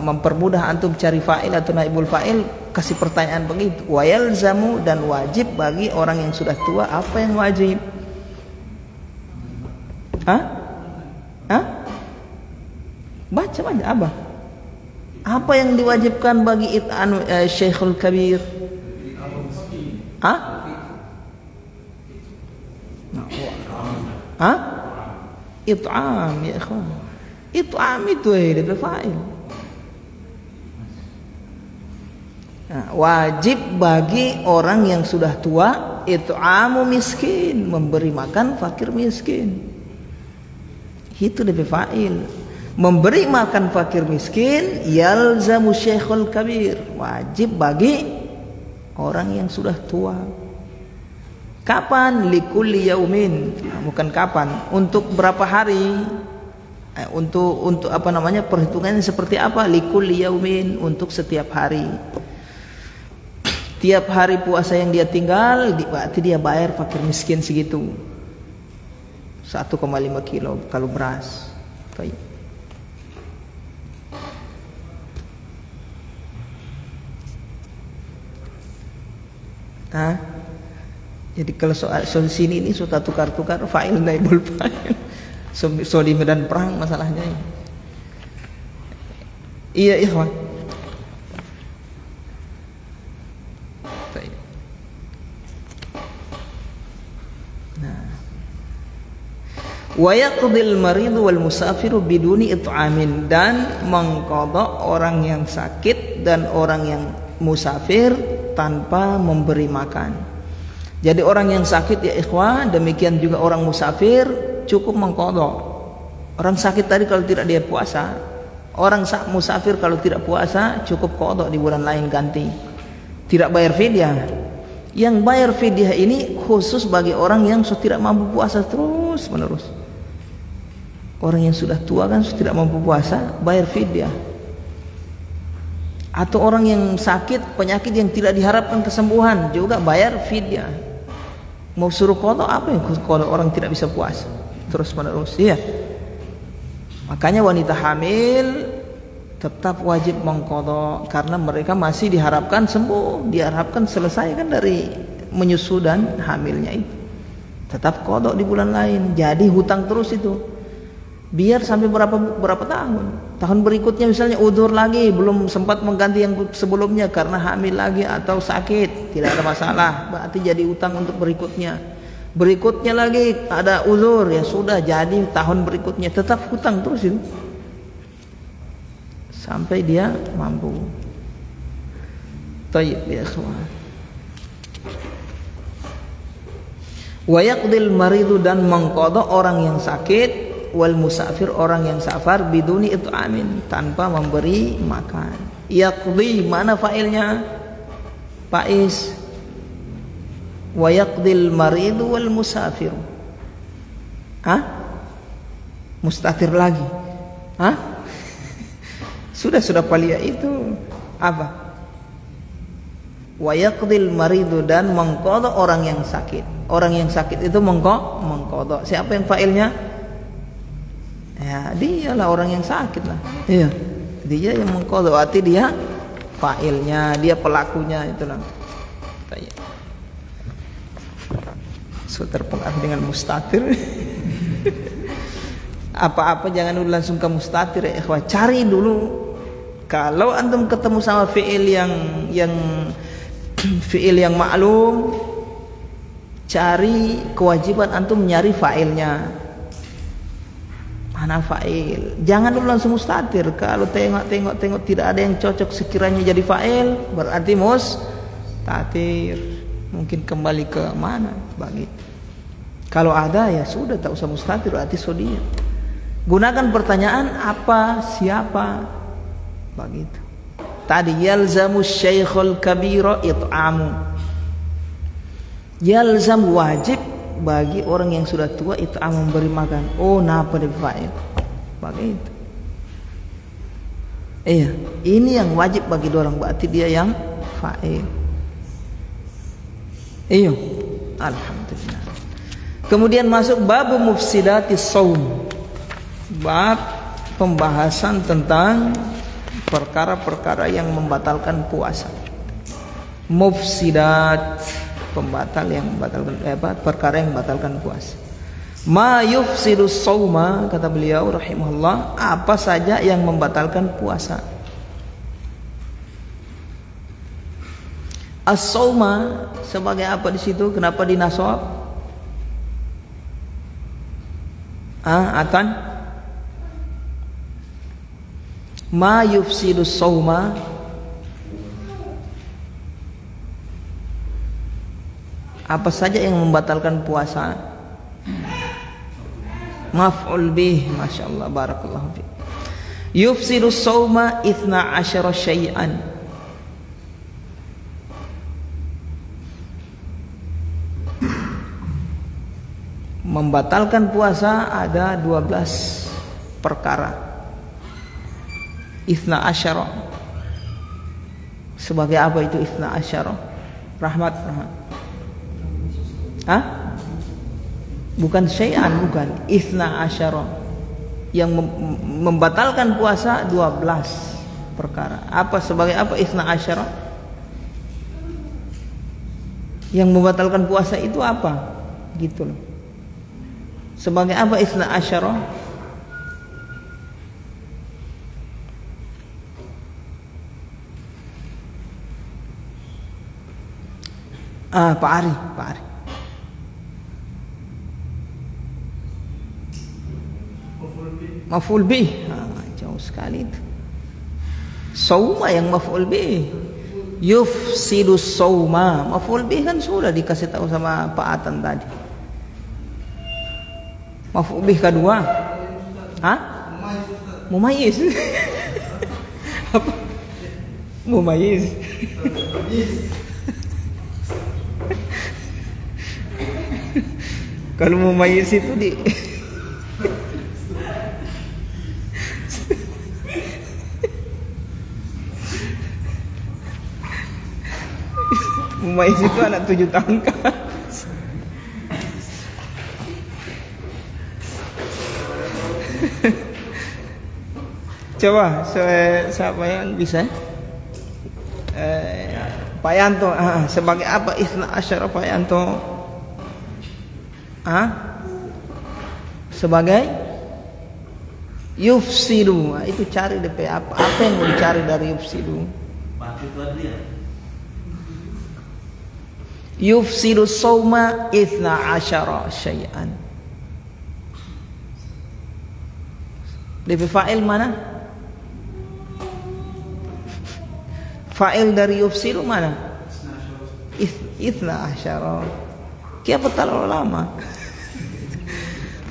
S1: mempermudah antum cari fa'il atau naibul fa'il, kasih pertanyaan begitu. Wa yalzamu, dan wajib bagi orang yang sudah tua. Apa yang wajib? Baca apa? Apa yang diwajibkan bagi syekhul kabir? It'am ya ikhwan. It'am itu lebih fa'il. Wajib bagi orang yang sudah tua it'amu miskin, memberi makan fakir miskin. Itu lebih fa'il. Memberi makan fakir miskin yalzamu syekhul kabir, wajib bagi orang yang sudah tua. Kapan? Likulli yaumin. Bukan kapan, untuk berapa hari? Untuk apa namanya, perhitungannya seperti apa? Likulli yaumin, untuk setiap hari. Tiap hari puasa yang dia tinggal, berarti dia bayar fakir miskin segitu. 1,5 kilo kalau beras. Baik. Jadi kalau soal sini ini sudah tukar-tukar fa'il naibul fa'il. So di medan perang masalahnya ini. Iya ikhwan. Wa yaqdil maridu wal musafiru biduni it'amin, dan mengqadha orang yang sakit dan orang yang musafir tanpa memberi makan. Jadi orang yang sakit ya ikhwan, demikian juga orang musafir cukup mengqadha. Orang sakit tadi kalau tidak dia puasa, orang musafir kalau tidak puasa cukup qadha di bulan lain ganti. Tidak bayar fidyah. Yang bayar fidyah ini khusus bagi orang yang sudah tidak mampu puasa terus menerus. Orang yang sudah tua kan sudah tidak mampu puasa, bayar fidyah. Atau orang yang sakit penyakit yang tidak diharapkan kesembuhan juga bayar fidyah. Mau suruh qadha apa yang qadha, orang tidak bisa puasa terus menerus. Iya. Makanya wanita hamil tetap wajib mengqadha karena mereka masih diharapkan sembuh, diharapkan selesai kan dari menyusu dan hamilnya itu. Tetap qadha di bulan lain. Jadi hutang terus itu. Biar sampai berapa tahun. Tahun berikutnya misalnya udzur lagi, belum sempat mengganti yang sebelumnya karena hamil lagi atau sakit, tidak ada masalah, berarti jadi utang untuk berikutnya. Berikutnya lagi ada udzur, ya sudah jadi tahun berikutnya tetap hutang terus itu. Sampai dia mampu. Tayyib ya ikhwan. Wa yaqdil maridu, dan mengqadha orang yang sakit, wal musafir orang yang safar, biduni it'amin, tanpa memberi makan. Yaqdi, mana fa'ilnya? Faiz. Wa yaqdil maridu wal musafir. Mustafir lagi. Sudah palia itu apa? Wa yaqdil maridu, dan mengqadha orang yang sakit. Orang yang sakit itu mengqadha. Siapa yang fa'ilnya? Ya, dialah orang yang sakit lah. Iya. Dia yang mengqadha, berarti dia fa'ilnya, dia pelakunya itulah. So terpengaruh dengan mustatir. Apa-apa jangan dulu langsung ke mustatir ya ikhwah. Cari dulu. Kalau antum ketemu sama fi'il yang fi'il yang maklum, cari, kewajiban antum nyari fa'ilnya. Mana fa'il? Jangan dulu langsung mustatir. Kalau tengok tidak ada yang cocok sekiranya jadi fa'il, berarti mustatir. Mungkin kembali ke mana begitu. Kalau ada ya sudah, tak usah mustatir, berarti sodia. Gunakan pertanyaan apa, siapa, begitu. Tadi yalzamu syaikhul kabira it'amu. Yalzam, wajib bagi orang yang sudah tua itu memberi makan. Oh, napa di fa'il? Begitu. Iya, ini yang wajib bagi orang, berarti dia yang fa'il. Iya, alhamdulillah. Kemudian masuk babu mufsidatis shaum. Bab pembahasan tentang perkara-perkara yang membatalkan puasa. Mufsidat, pembatal yang membatalkan perkara yang membatalkan puasa. Ma yufsidus shauma, kata beliau rahimahullah, apa saja yang membatalkan puasa. As-shauma sebagai apa di situ? Kenapa dinasab? Akan ma yufsidus shauma, apa saja yang membatalkan puasa. Maf'ul bih, masyaallah, barakallahu fi. Yufsidus shauma 12 syai'an. Membatalkan puasa ada 12 perkara. 12. Sebagai apa itu 12? Rahmat. Bukan syai'an, bukan. 12. Yang membatalkan puasa 12 perkara. Apa sebagai apa 12? Yang membatalkan puasa itu apa? Gitu loh. Sebagai apa 12? Pak Ari. Maf'ul bih. Jauh sekali itu. Shauma yang maf'ul bih. Yufsidus shauma. Maf'ul bih kan sudah dikasih tahu sama Pak Atan tadi. Maf'ul bih kedua. Mumayyiz. Apa? Mumayyiz. Kalau mumayyiz itu di mumayyiz itu anak 7 tahun kan. Coba siapa yang bisa? Pak Yanto, sebagai apa 12 Pak Yanto? Sebagai Yufsidu, itu cari DP apa yang mau dicari dari yufsidu.
S2: Mati itu dia.
S1: Yufsidu sauma 12 syai'an. DP fa'il mana? Fa'il dari yufsidu mana? 12. Kenapa terlalu lama?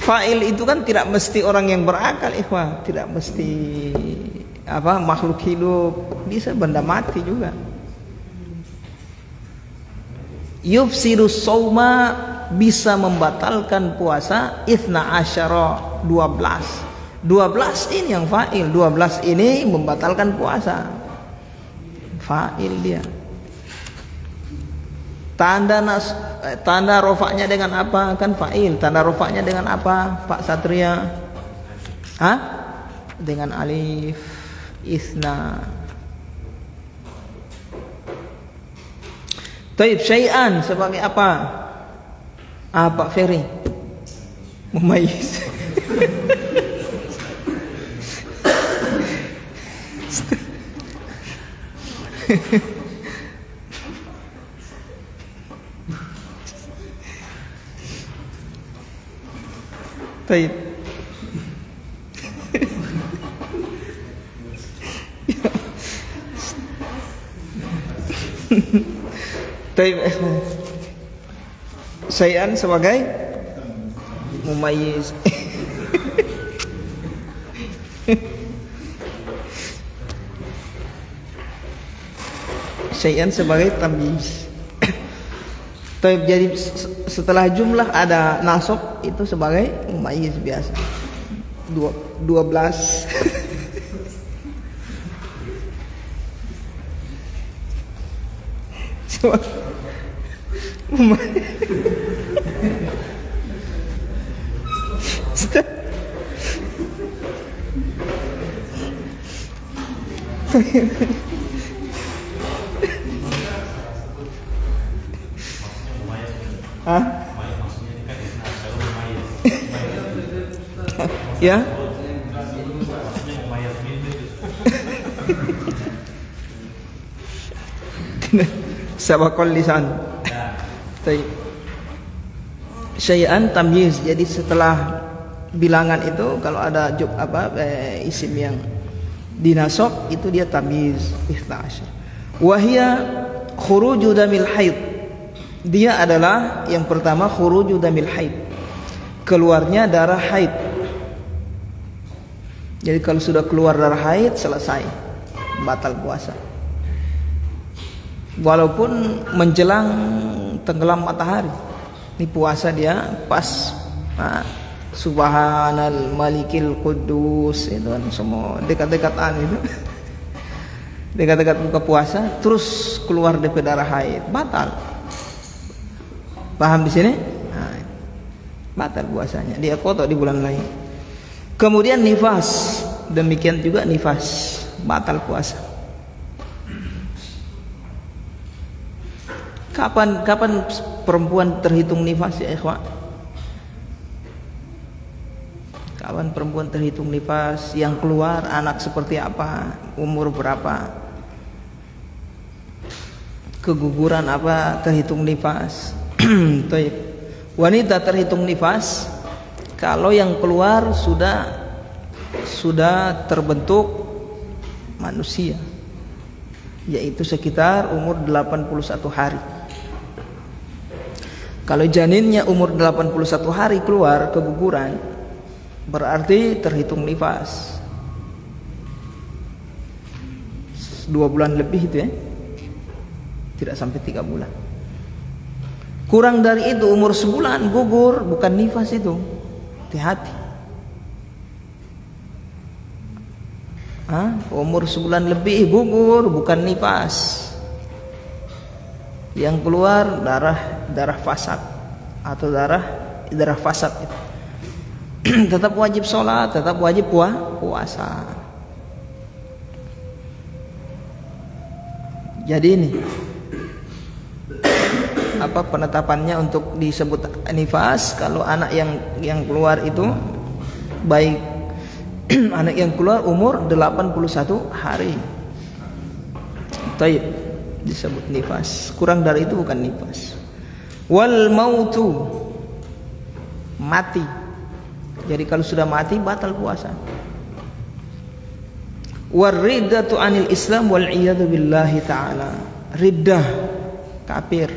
S1: Fa'il itu kan tidak mesti orang yang berakal, ikhwah, tidak mesti makhluk hidup, bisa benda mati juga. Yufsidu sauma, bisa membatalkan puasa 12. 12 ini yang fa'il, 12 ini membatalkan puasa. Fa'il dia. Tanda rofaknya dengan apa? Kan fa'il. Tanda rofaknya dengan apa, Pak Satria? Hah? Dengan alif isna. Taib syai'an sebagai apa? Pak Ferry? Mumayyiz. Taib. Taib. Syai'an sebagai mumayyiz. Syai'an sebagai tamyiz. Taib, jadi setelah jumlah ada nasab itu sebagai mumayyiz biasa. 12. Hah? Ya? Sabaqal lisan. Syai'an tamyiz. Jadi setelah bilangan itu kalau ada isim yang dinasab itu dia tamyiz 12. Wa hiya khuruju damil haid. Dia adalah yang pertama khuruju damil haid, keluarnya darah haid. Jadi kalau sudah keluar darah haid selesai, batal puasa. Walaupun menjelang tenggelam matahari, ini puasa dia pas Subhanal Malikil Quddus, itu kan semua dekat-dekatan itu. Dekat-dekat buka puasa terus keluar DP darah haid, batal. Paham di sini? Batal puasanya. Dia kotor di bulan lain. Kemudian nifas, demikian juga nifas, batal puasa. Kapan perempuan terhitung nifas ya ikhwan? Kapan perempuan terhitung nifas? Yang keluar anak seperti apa? Umur berapa? Keguguran apa? Terhitung nifas. Wanita terhitung nifas kalau yang keluar sudah terbentuk manusia, yaitu sekitar umur 81 hari. Kalau janinnya umur 81 hari keluar keguguran, berarti terhitung nifas 2 bulan lebih itu ya, tidak sampai 3 bulan. Kurang dari itu umur sebulan gugur, bukan nifas itu. Hati-hati. Umur sebulan lebih gugur, bukan nifas. Yang keluar darah fasad atau darah fasad itu. Tetap wajib sholat, tetap wajib puasa. Jadi ini penetapannya untuk disebut nifas kalau anak yang keluar itu baik Anak yang keluar umur 81 hari. Taib, disebut nifas. Kurang dari itu bukan nifas. Wal mautu, mati. Jadi kalau sudah mati batal puasa. Wariddatu anil Islam wal iyadu billahi ta'ala. Riddah, kafir.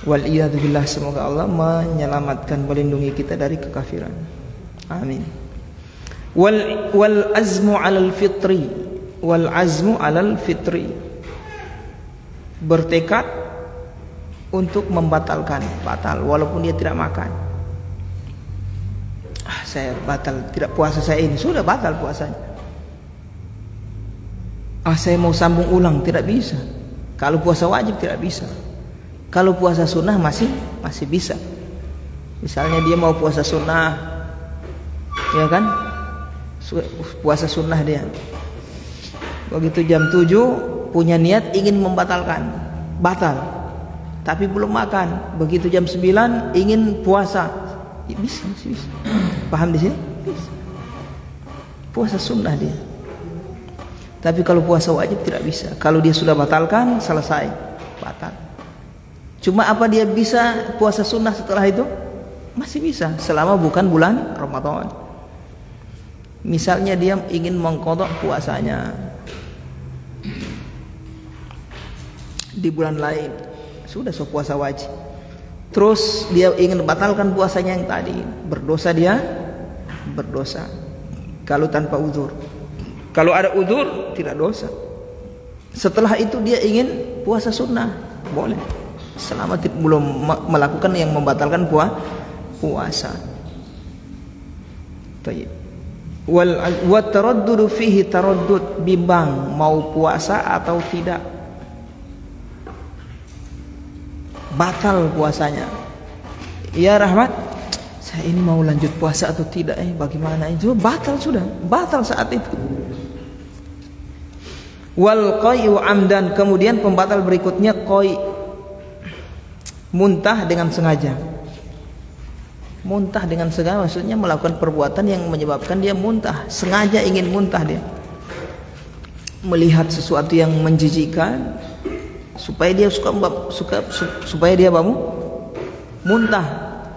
S1: Wal iyadu billah, semoga Allah menyelamatkan, melindungi kita dari kekafiran. Amin. Wal azmu 'alal fitri. Wal azmu 'alal fitri, bertekad untuk membatalkan, batal walaupun dia tidak makan. Saya batal, tidak puasa saya ini, sudah batal puasanya. Saya mau sambung ulang, tidak bisa. Kalau puasa wajib tidak bisa. Kalau puasa sunnah masih bisa. Misalnya dia mau puasa sunnah, ya kan? Puasa sunnah dia. Begitu jam 7 punya niat ingin membatalkan, batal. Tapi belum makan. Begitu jam 9 ingin puasa, ya bisa, masih bisa. Paham di sini? Bisa. Puasa sunnah dia. Tapi kalau puasa wajib tidak bisa. Kalau dia sudah batalkan, selesai, batal. Cuma apa dia bisa puasa sunnah setelah itu? Masih bisa, selama bukan bulan Ramadan. Misalnya dia ingin mengqadha puasanya di bulan lain, sudah puasa wajib. Terus dia ingin batalkan puasanya yang tadi, berdosa dia, berdosa. Kalau tanpa uzur. Kalau ada uzur tidak dosa. Setelah itu dia ingin puasa sunnah, boleh. Selama belum melakukan yang membatalkan puasa. Baik. Wa taraddudu fihi, taraddud, bimbang mau puasa atau tidak. Batal puasanya. Ya Rahmat, saya ini mau lanjut puasa atau tidak? Bagaimana itu? Batal sudah, batal saat itu. Wal qai'u amdan, kemudian pembatal berikutnya qai', muntah dengan sengaja. Muntah dengan sengaja maksudnya melakukan perbuatan yang menyebabkan dia muntah, sengaja ingin muntah dia. Melihat sesuatu yang menjijikkan supaya dia supaya dia muntah,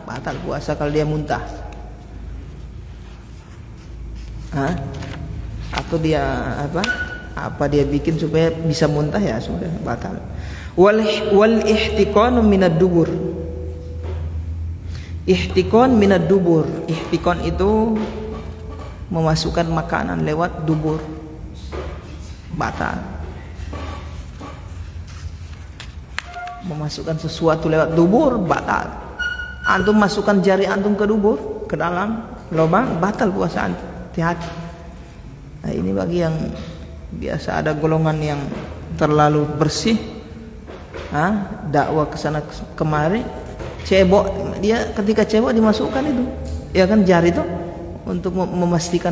S1: batal puasa kalau dia muntah. Atau dia apa dia bikin supaya bisa muntah, ya sudah batal. Wal ihtiqanu minad dubur. Ihtiqan minad dubur. Ihtiqan itu memasukkan makanan lewat dubur, batal. Memasukkan sesuatu lewat dubur, batal. Antum masukkan jari antum ke dubur, ke dalam lubang, batal puasa antum. Hati-hati. Nah, ini bagi yang biasa ada golongan yang terlalu bersih, dakwah kesana kemari, cebok, dia ketika cebok dimasukkan itu, ya kan, jari itu untuk memastikan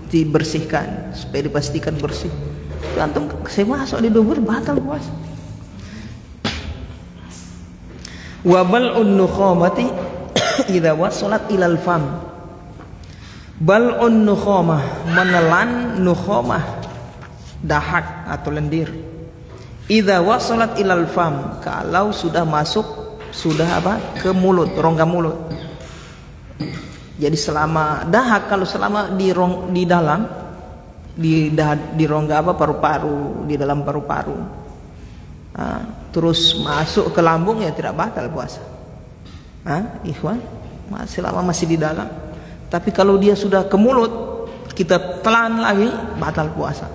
S1: dibersihkan, supaya dipastikan bersih. Itu antum saya masuk di dubur, batal puasa. Wa bal'un nukhamati idza wasalat ilal fam. Bal'un nukhamah, menelan nukhamah, dahak atau lendir. Idza wasalat ilal fam, kalau sudah masuk, sudah ke mulut, rongga mulut. Jadi selama dahak, kalau selama di dalam di rongga paru-paru, di dalam paru-paru, terus masuk ke lambung, ya tidak batal puasa. Ikhwan, selama masih di dalam. Tapi kalau dia sudah ke mulut, kita telan lagi, batal puasa.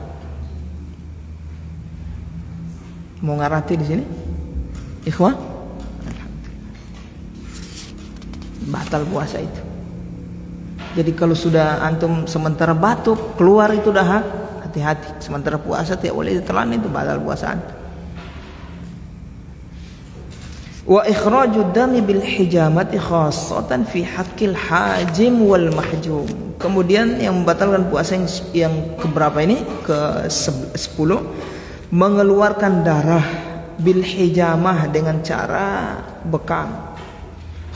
S1: Mau ngarati di sini, ikhwan? Batal puasa itu. Jadi kalau sudah antum sementara batuk, keluar itu dahak, hati-hati. Sementara puasa tidak boleh ditelan, itu batal puasa antum. Wa ikhraju dami bil hijamati khassatan fi haqqil hajim wal mahjum. Kemudian yang membatalkan puasa yang keberapa ini? Ke-10, mengeluarkan darah bil hijamah dengan cara bekam.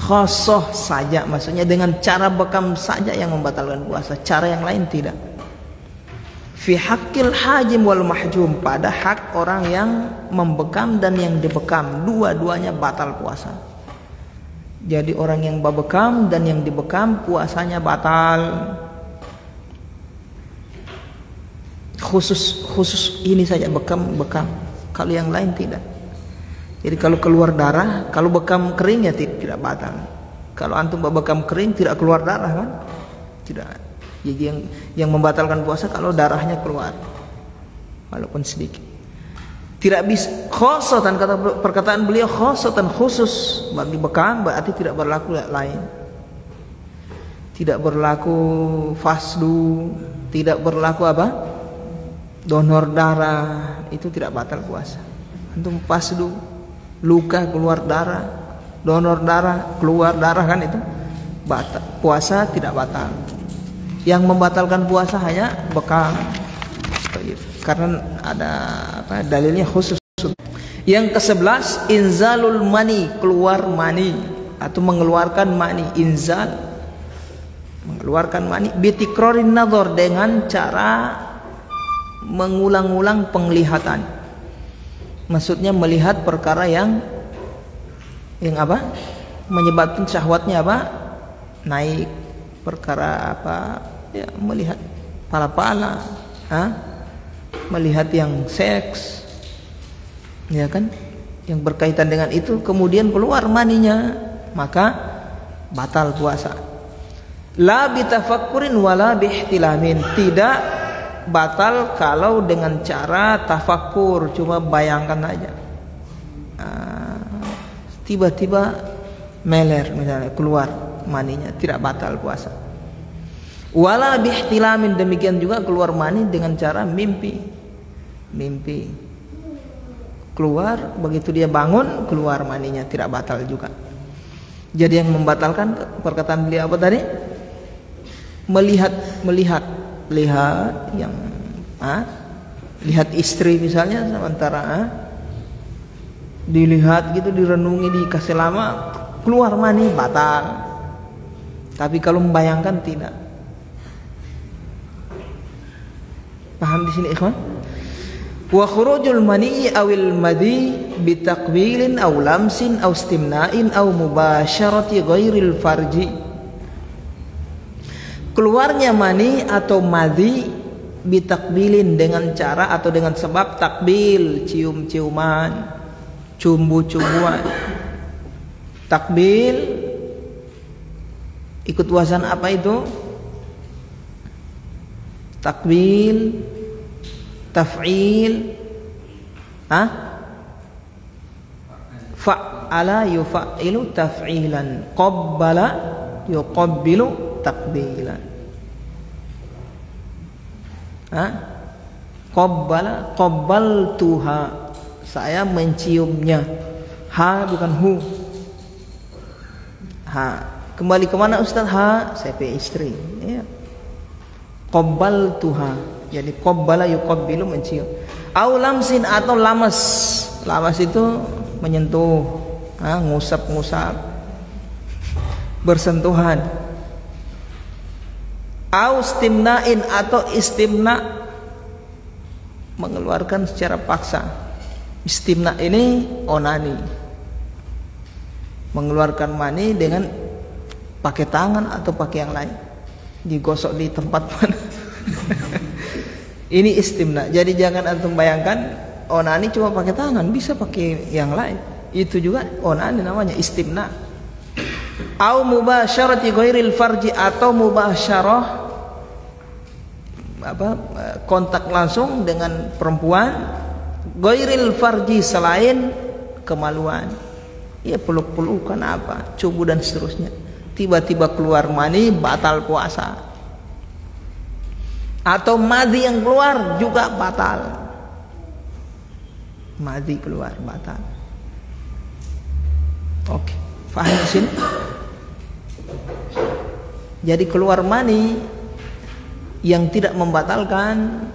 S1: Khosoh saja, maksudnya dengan cara bekam saja yang membatalkan puasa, cara yang lain tidak. Fi haqqil hajim wal mahjum, pada hak orang yang membekam dan yang dibekam, dua-duanya batal puasa. Jadi orang yang babekam dan yang dibekam puasanya batal. Khusus ini saja bekam. Kalau yang lain tidak. Jadi kalau keluar darah, kalau bekam kering ya tidak batal. Kalau antum bekam kering tidak keluar darah kan? Tidak. Jadi yang membatalkan puasa kalau darahnya keluar, walaupun sedikit. Tidak bisa khosotan, kata perkataan beliau khosotan, khusus bagi bekam, berarti tidak berlaku lain. Tidak berlaku fasdu, tidak berlaku apa? Donor darah, itu tidak batal puasa. Antum fasdu, luka keluar darah, donor darah keluar darah kan itu batal, puasa tidak batal. Yang membatalkan puasa hanya bekam, karena ada apa, dalilnya khusus. Yang ke-11 inzalul mani, keluar mani atau mengeluarkan mani. Inzal, mengeluarkan mani, bitikrorin nadhar, dengan cara mengulang-ulang penglihatan. Maksudnya melihat perkara yang apa? Menyebabkan syahwatnya apa? Naik. Perkara apa? Ya, melihat pala-pala, melihat yang seks, ya kan? Yang berkaitan dengan itu, kemudian keluar maninya, maka batal puasa. La bitafakkurin wala bihtilamin, tidak batal kalau dengan cara tafakkur, cuma bayangkan aja. Tiba-tiba meler misalnya, keluar maninya, tidak batal puasa. Wala bihtilamin, demikian juga keluar mani dengan cara mimpi. Keluar, begitu dia bangun keluar maninya, tidak batal juga. Jadi yang membatalkan, perkataan beliau apa tadi? Melihat yang lihat istri misalnya, sementara dilihat gitu, direnungi, dikasih lama, keluar mani, batal. Tapi kalau membayangkan tidak. Paham di sini ikhwan? Wa khurujul mani awil madhi bitaqbilin aw lamsin aw istimna'in aw mubasharati ghairil farji. Keluarnya mani atau madhi bitaqbilin, dengan cara atau dengan sebab takbil, cium-ciuman, cumbu-cumbuan. Takbil ikut wazan apa itu? Takbil, taf'il, fa'ala yuf'ilu taf'ilan, qabbala yuqabbilu takbilan. Qabbala, qabbaltuha, saya menciumnya. Ha bukan hu. Ha, kembali kemana Ustaz? Ha, saya punya istri, ya. Qabbaltuha, jadi qabbala yuqabbilu, mencium. Au lamsin, atau lamas. Lamas itu menyentuh, ngusap-ngusap, bersentuhan. Au istimna'in, atau istimna, mengeluarkan secara paksa. Istimna ini onani, mengeluarkan mani dengan pakai tangan atau pakai yang lain, digosok di tempat mana. Ini istimna. Jadi jangan antum bayangkan onani cuma pakai tangan, bisa pakai yang lain. Itu juga onani namanya istimna. Au mubasyarati ghairil farji, atau mubasyarah, kontak langsung dengan perempuan, ghairil farji, selain kemaluan. Ya, peluk-pelukan apa, cubu dan seterusnya. Tiba-tiba keluar mani, batal puasa. Atau madhi yang keluar juga batal. Madhi keluar batal. Oke, paham di sini? Jadi keluar mani yang tidak membatalkan,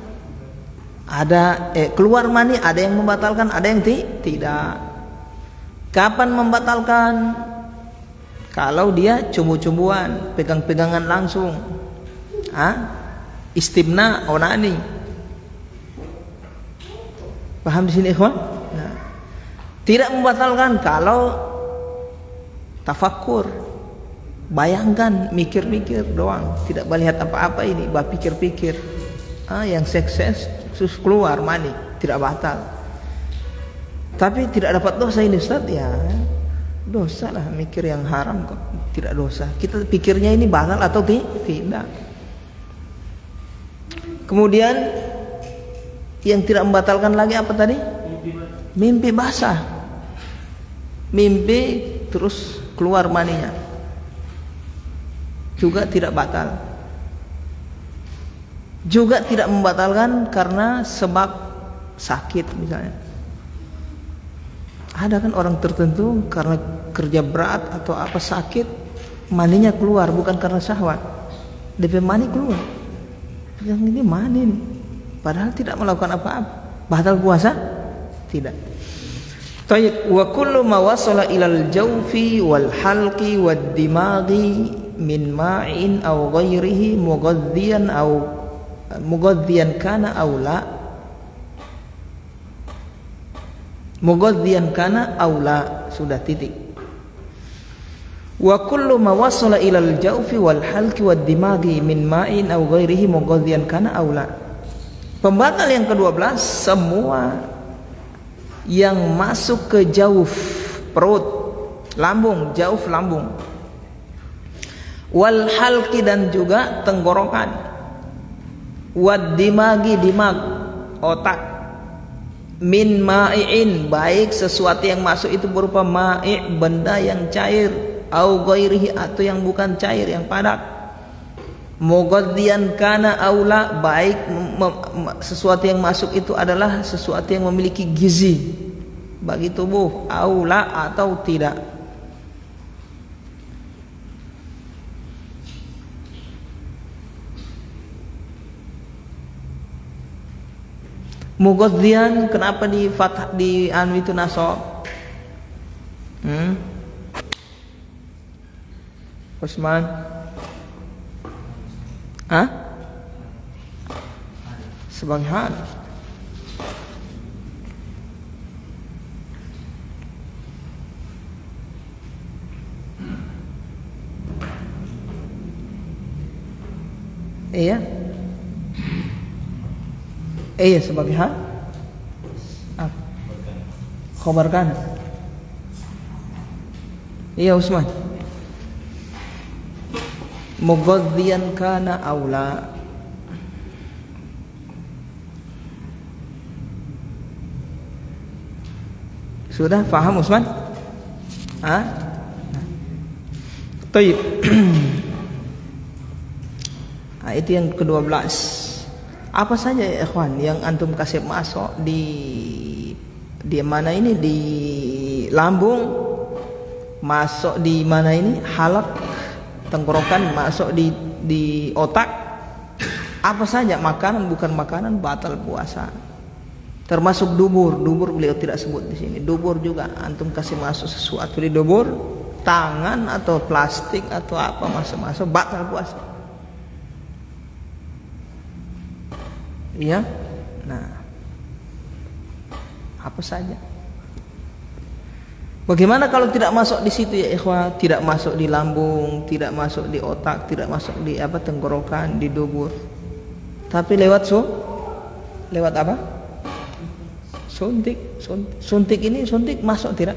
S1: ada keluar mani ada yang membatalkan, ada yang tidak. Kapan membatalkan? Kalau dia cumbu-cumbuan, pegang-pegangan langsung, istimna, onani. Paham di sini, ikhwan? Nah, tidak membatalkan kalau tafakkur, bayangkan, mikir-mikir doang, tidak melihat apa-apa ini, pikir-pikir, yang sukses sus keluar mani, tidak batal. Tapi tidak dapat dosa ini, Ustaz, ya dosa lah, mikir yang haram kok, tidak dosa. Kita pikirnya ini batal atau tidak. Kemudian yang tidak membatalkan lagi apa tadi? Mimpi basah, mimpi terus keluar maninya, juga tidak batal. Juga tidak membatalkan karena sebab sakit misalnya. Ada kan orang tertentu karena kerja berat atau apa sakit, maninya keluar bukan karena syahwat, DP mani keluar. Yang ini mani nih, padahal tidak melakukan apa-apa. Batal puasa? Tidak. Tayyib, wa kullu ma wasala ilal jawfi wal halqi wad dimaghi min ma'in aw ghairihi mughaddiyan kana aw la. Mughaddiyan kana aw la, sudah titik. Wa kullu ma wasala ilal jawfi wal halqi wad dimaghi min ma'in aw ghairihi mughaddiyan kana aw la. Pembatal yang ke-12, semua yang masuk ke jauf, perut, lambung, jauf lambung, wal halqi dan juga tenggorokan, wad dimagi dimag, otak, min ma'i'in, baik sesuatu yang masuk itu berupa ma'i', benda yang cair, au ghairihi, atau yang bukan cair, yang padat, mughaddiyan kana aula, baik sesuatu yang masuk itu adalah sesuatu yang memiliki gizi bagi tubuh, aula atau tidak. Mughaddiyan kenapa di fathah, di anu itu nasab? Usman? Sebagai hal. Iya. Iya sebagai hal. Khabarkan. Iya Usman. Mughaddiyan kana aula. Sudah paham Usman? Baik. Nah, itu yang ke-12. Apa saja ya ikhwan yang antum kasih masuk di mana ini, di lambung, masuk di mana ini, halak, tenggorokan, masuk di otak, apa saja, makanan bukan makanan, batal puasa. Termasuk dubur beliau tidak sebut di sini. Dubur juga antum kasih masuk sesuatu di dubur, tangan atau plastik atau apa masuk batal puasa. Iya. Nah, apa saja. Bagaimana kalau tidak masuk di situ ya ikhwah? Tidak masuk di lambung, tidak masuk di otak, tidak masuk di apa, tenggorokan, di dubur. Tapi lewat apa? Suntik ini, suntik masuk tidak?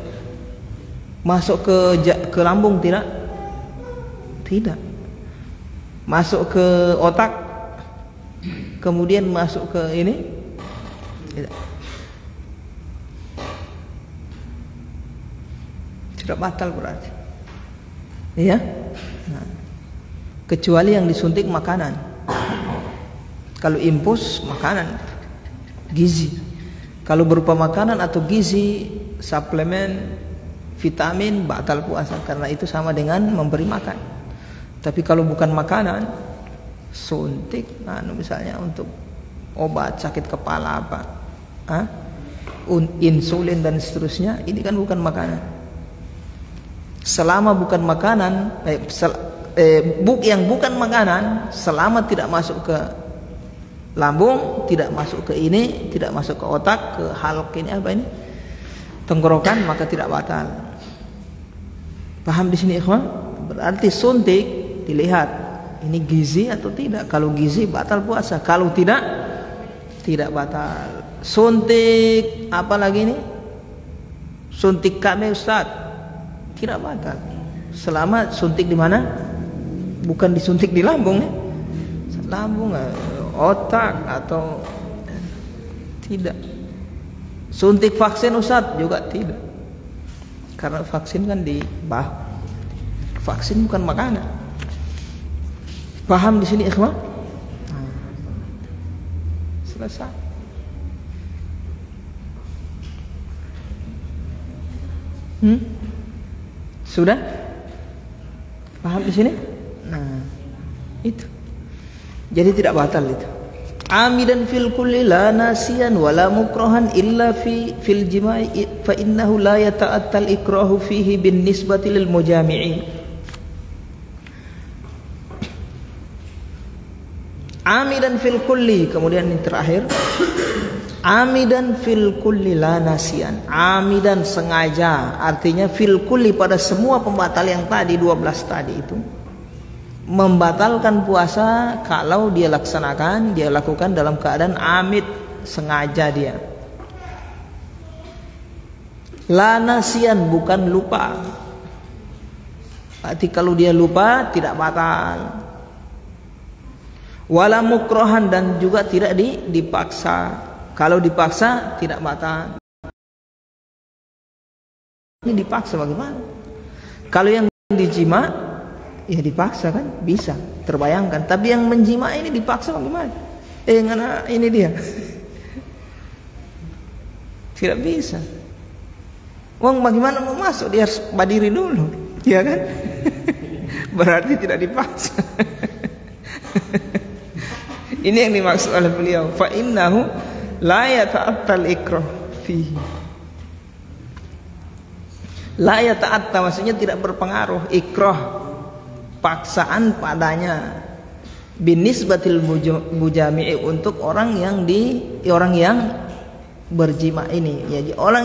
S1: Masuk ke lambung tidak? Tidak. Masuk ke otak, kemudian masuk ke ini? Tidak. Tidak batal berarti. Iya? Nah, kecuali yang disuntik makanan. Kalau impus makanan, gizi. Kalau berupa makanan atau gizi, suplemen, vitamin, batal puasa karena itu sama dengan memberi makan. Tapi kalau bukan makanan, suntik, misalnya untuk obat sakit kepala apa, insulin dan seterusnya, ini kan bukan makanan. selama bukan makanan, yang bukan makanan, selama tidak masuk ke lambung, tidak masuk ke ini, tidak masuk ke otak, ke halq ini apa ini, tenggorokan, maka tidak batal. Paham di sini ikhwan? Berarti suntik dilihat ini gizi atau tidak. Kalau gizi batal puasa, kalau tidak batal. Suntik apa lagi ini? Suntik KB Ustaz, tidak batal. Selama suntik di mana? Bukan disuntik di lambung ya. Lambung, otak atau tidak. Suntik vaksin Ustaz juga tidak. Karena vaksin kan di bahu. Vaksin bukan makanan. Paham di sini ikhwan? Selesai. Sudah? Paham di sini? Nah, itu. Jadi tidak batal itu. Amidan fil kulli la nasiyan wala mukrahan illa fil jima'i fa innahu la yata'attal ikrahu fihi bin nisbati lil mujami'i. Amidan fil kulli, kemudian yang terakhir amidan fil kulli la nasiyan. Amidan sengaja, artinya fil kulli pada semua pembatal yang tadi 12 tadi itu membatalkan puasa kalau dia lakukan dalam keadaan amid, sengaja dia. La nasiyan, bukan lupa. Berarti kalau dia lupa tidak batal. Wala mukrohan, dan juga tidak dipaksa. Kalau dipaksa tidak batal. Ini dipaksa bagaimana? Kalau yang dijima ya dipaksa kan bisa, terbayangkan. Tapi yang menjima ini dipaksa bagaimana? Ngana ini dia. Tidak bisa. Wong bagaimana mau masuk, dia harus berdiri dulu, ya kan? Berarti tidak dipaksa. Ini yang dimaksud oleh beliau. Fa innahu la yata'attal ikrah fihi. La yata'atta maksudnya tidak berpengaruh ikrah, paksaan padanya, binisbatil mujami'i, untuk orang yang berjima ini. Jadi orang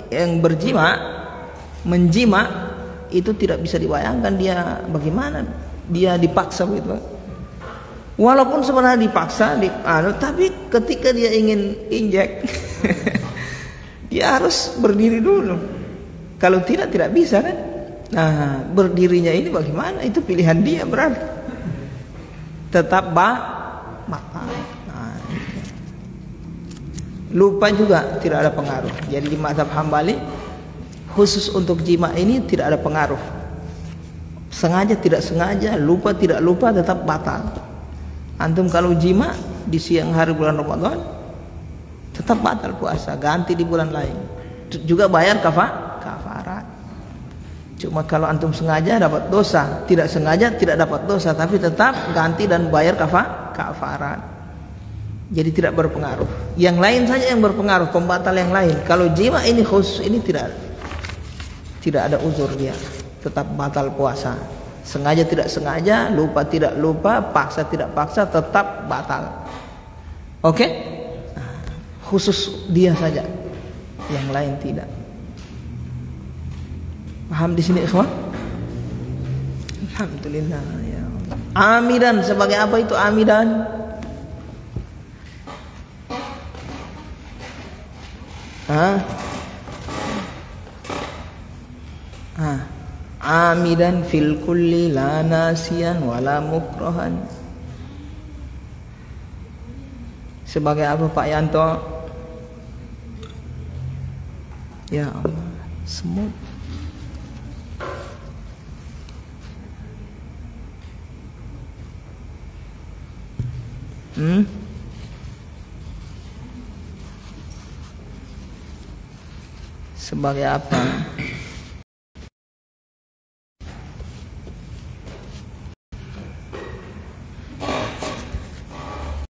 S1: yang berjima, menjima itu tidak bisa dibayangkan dia bagaimana dia dipaksa begitu. Walaupun sebenarnya dipaksa, tapi ketika dia ingin injek, dia harus berdiri dulu. Kalau tidak bisa kan? Nah, berdirinya ini bagaimana? Itu pilihan dia berarti. Tetap batal. Nah, lupa juga tidak ada pengaruh. Jadi di mazhab Hambali khusus untuk jima ini tidak ada pengaruh. Sengaja tidak sengaja, lupa tidak lupa tetap batal. Antum kalau jima di siang hari bulan Ramadan tetap batal puasa, ganti di bulan lain. Juga bayar kafarat. Cuma kalau antum sengaja dapat dosa, tidak sengaja tidak dapat dosa, tapi tetap ganti dan bayar kafarat. Jadi tidak berpengaruh. Yang lain saja yang berpengaruh, pembatal yang lain. Kalau jima ini khusus ini tidak ada uzur dia, tetap batal puasa. Sengaja tidak sengaja, lupa tidak lupa, paksa tidak paksa, tetap batal. Oke? Khusus dia saja, yang lain tidak. Paham di sini ikhwan? Alhamdulillah ya Allah. Amidan, sebagai apa itu amidan? Amidan fil kulli la nasiyan wala mukrahan. Sebagai apa Pak Yanto? Ya Allah, semut. Sebagai apa?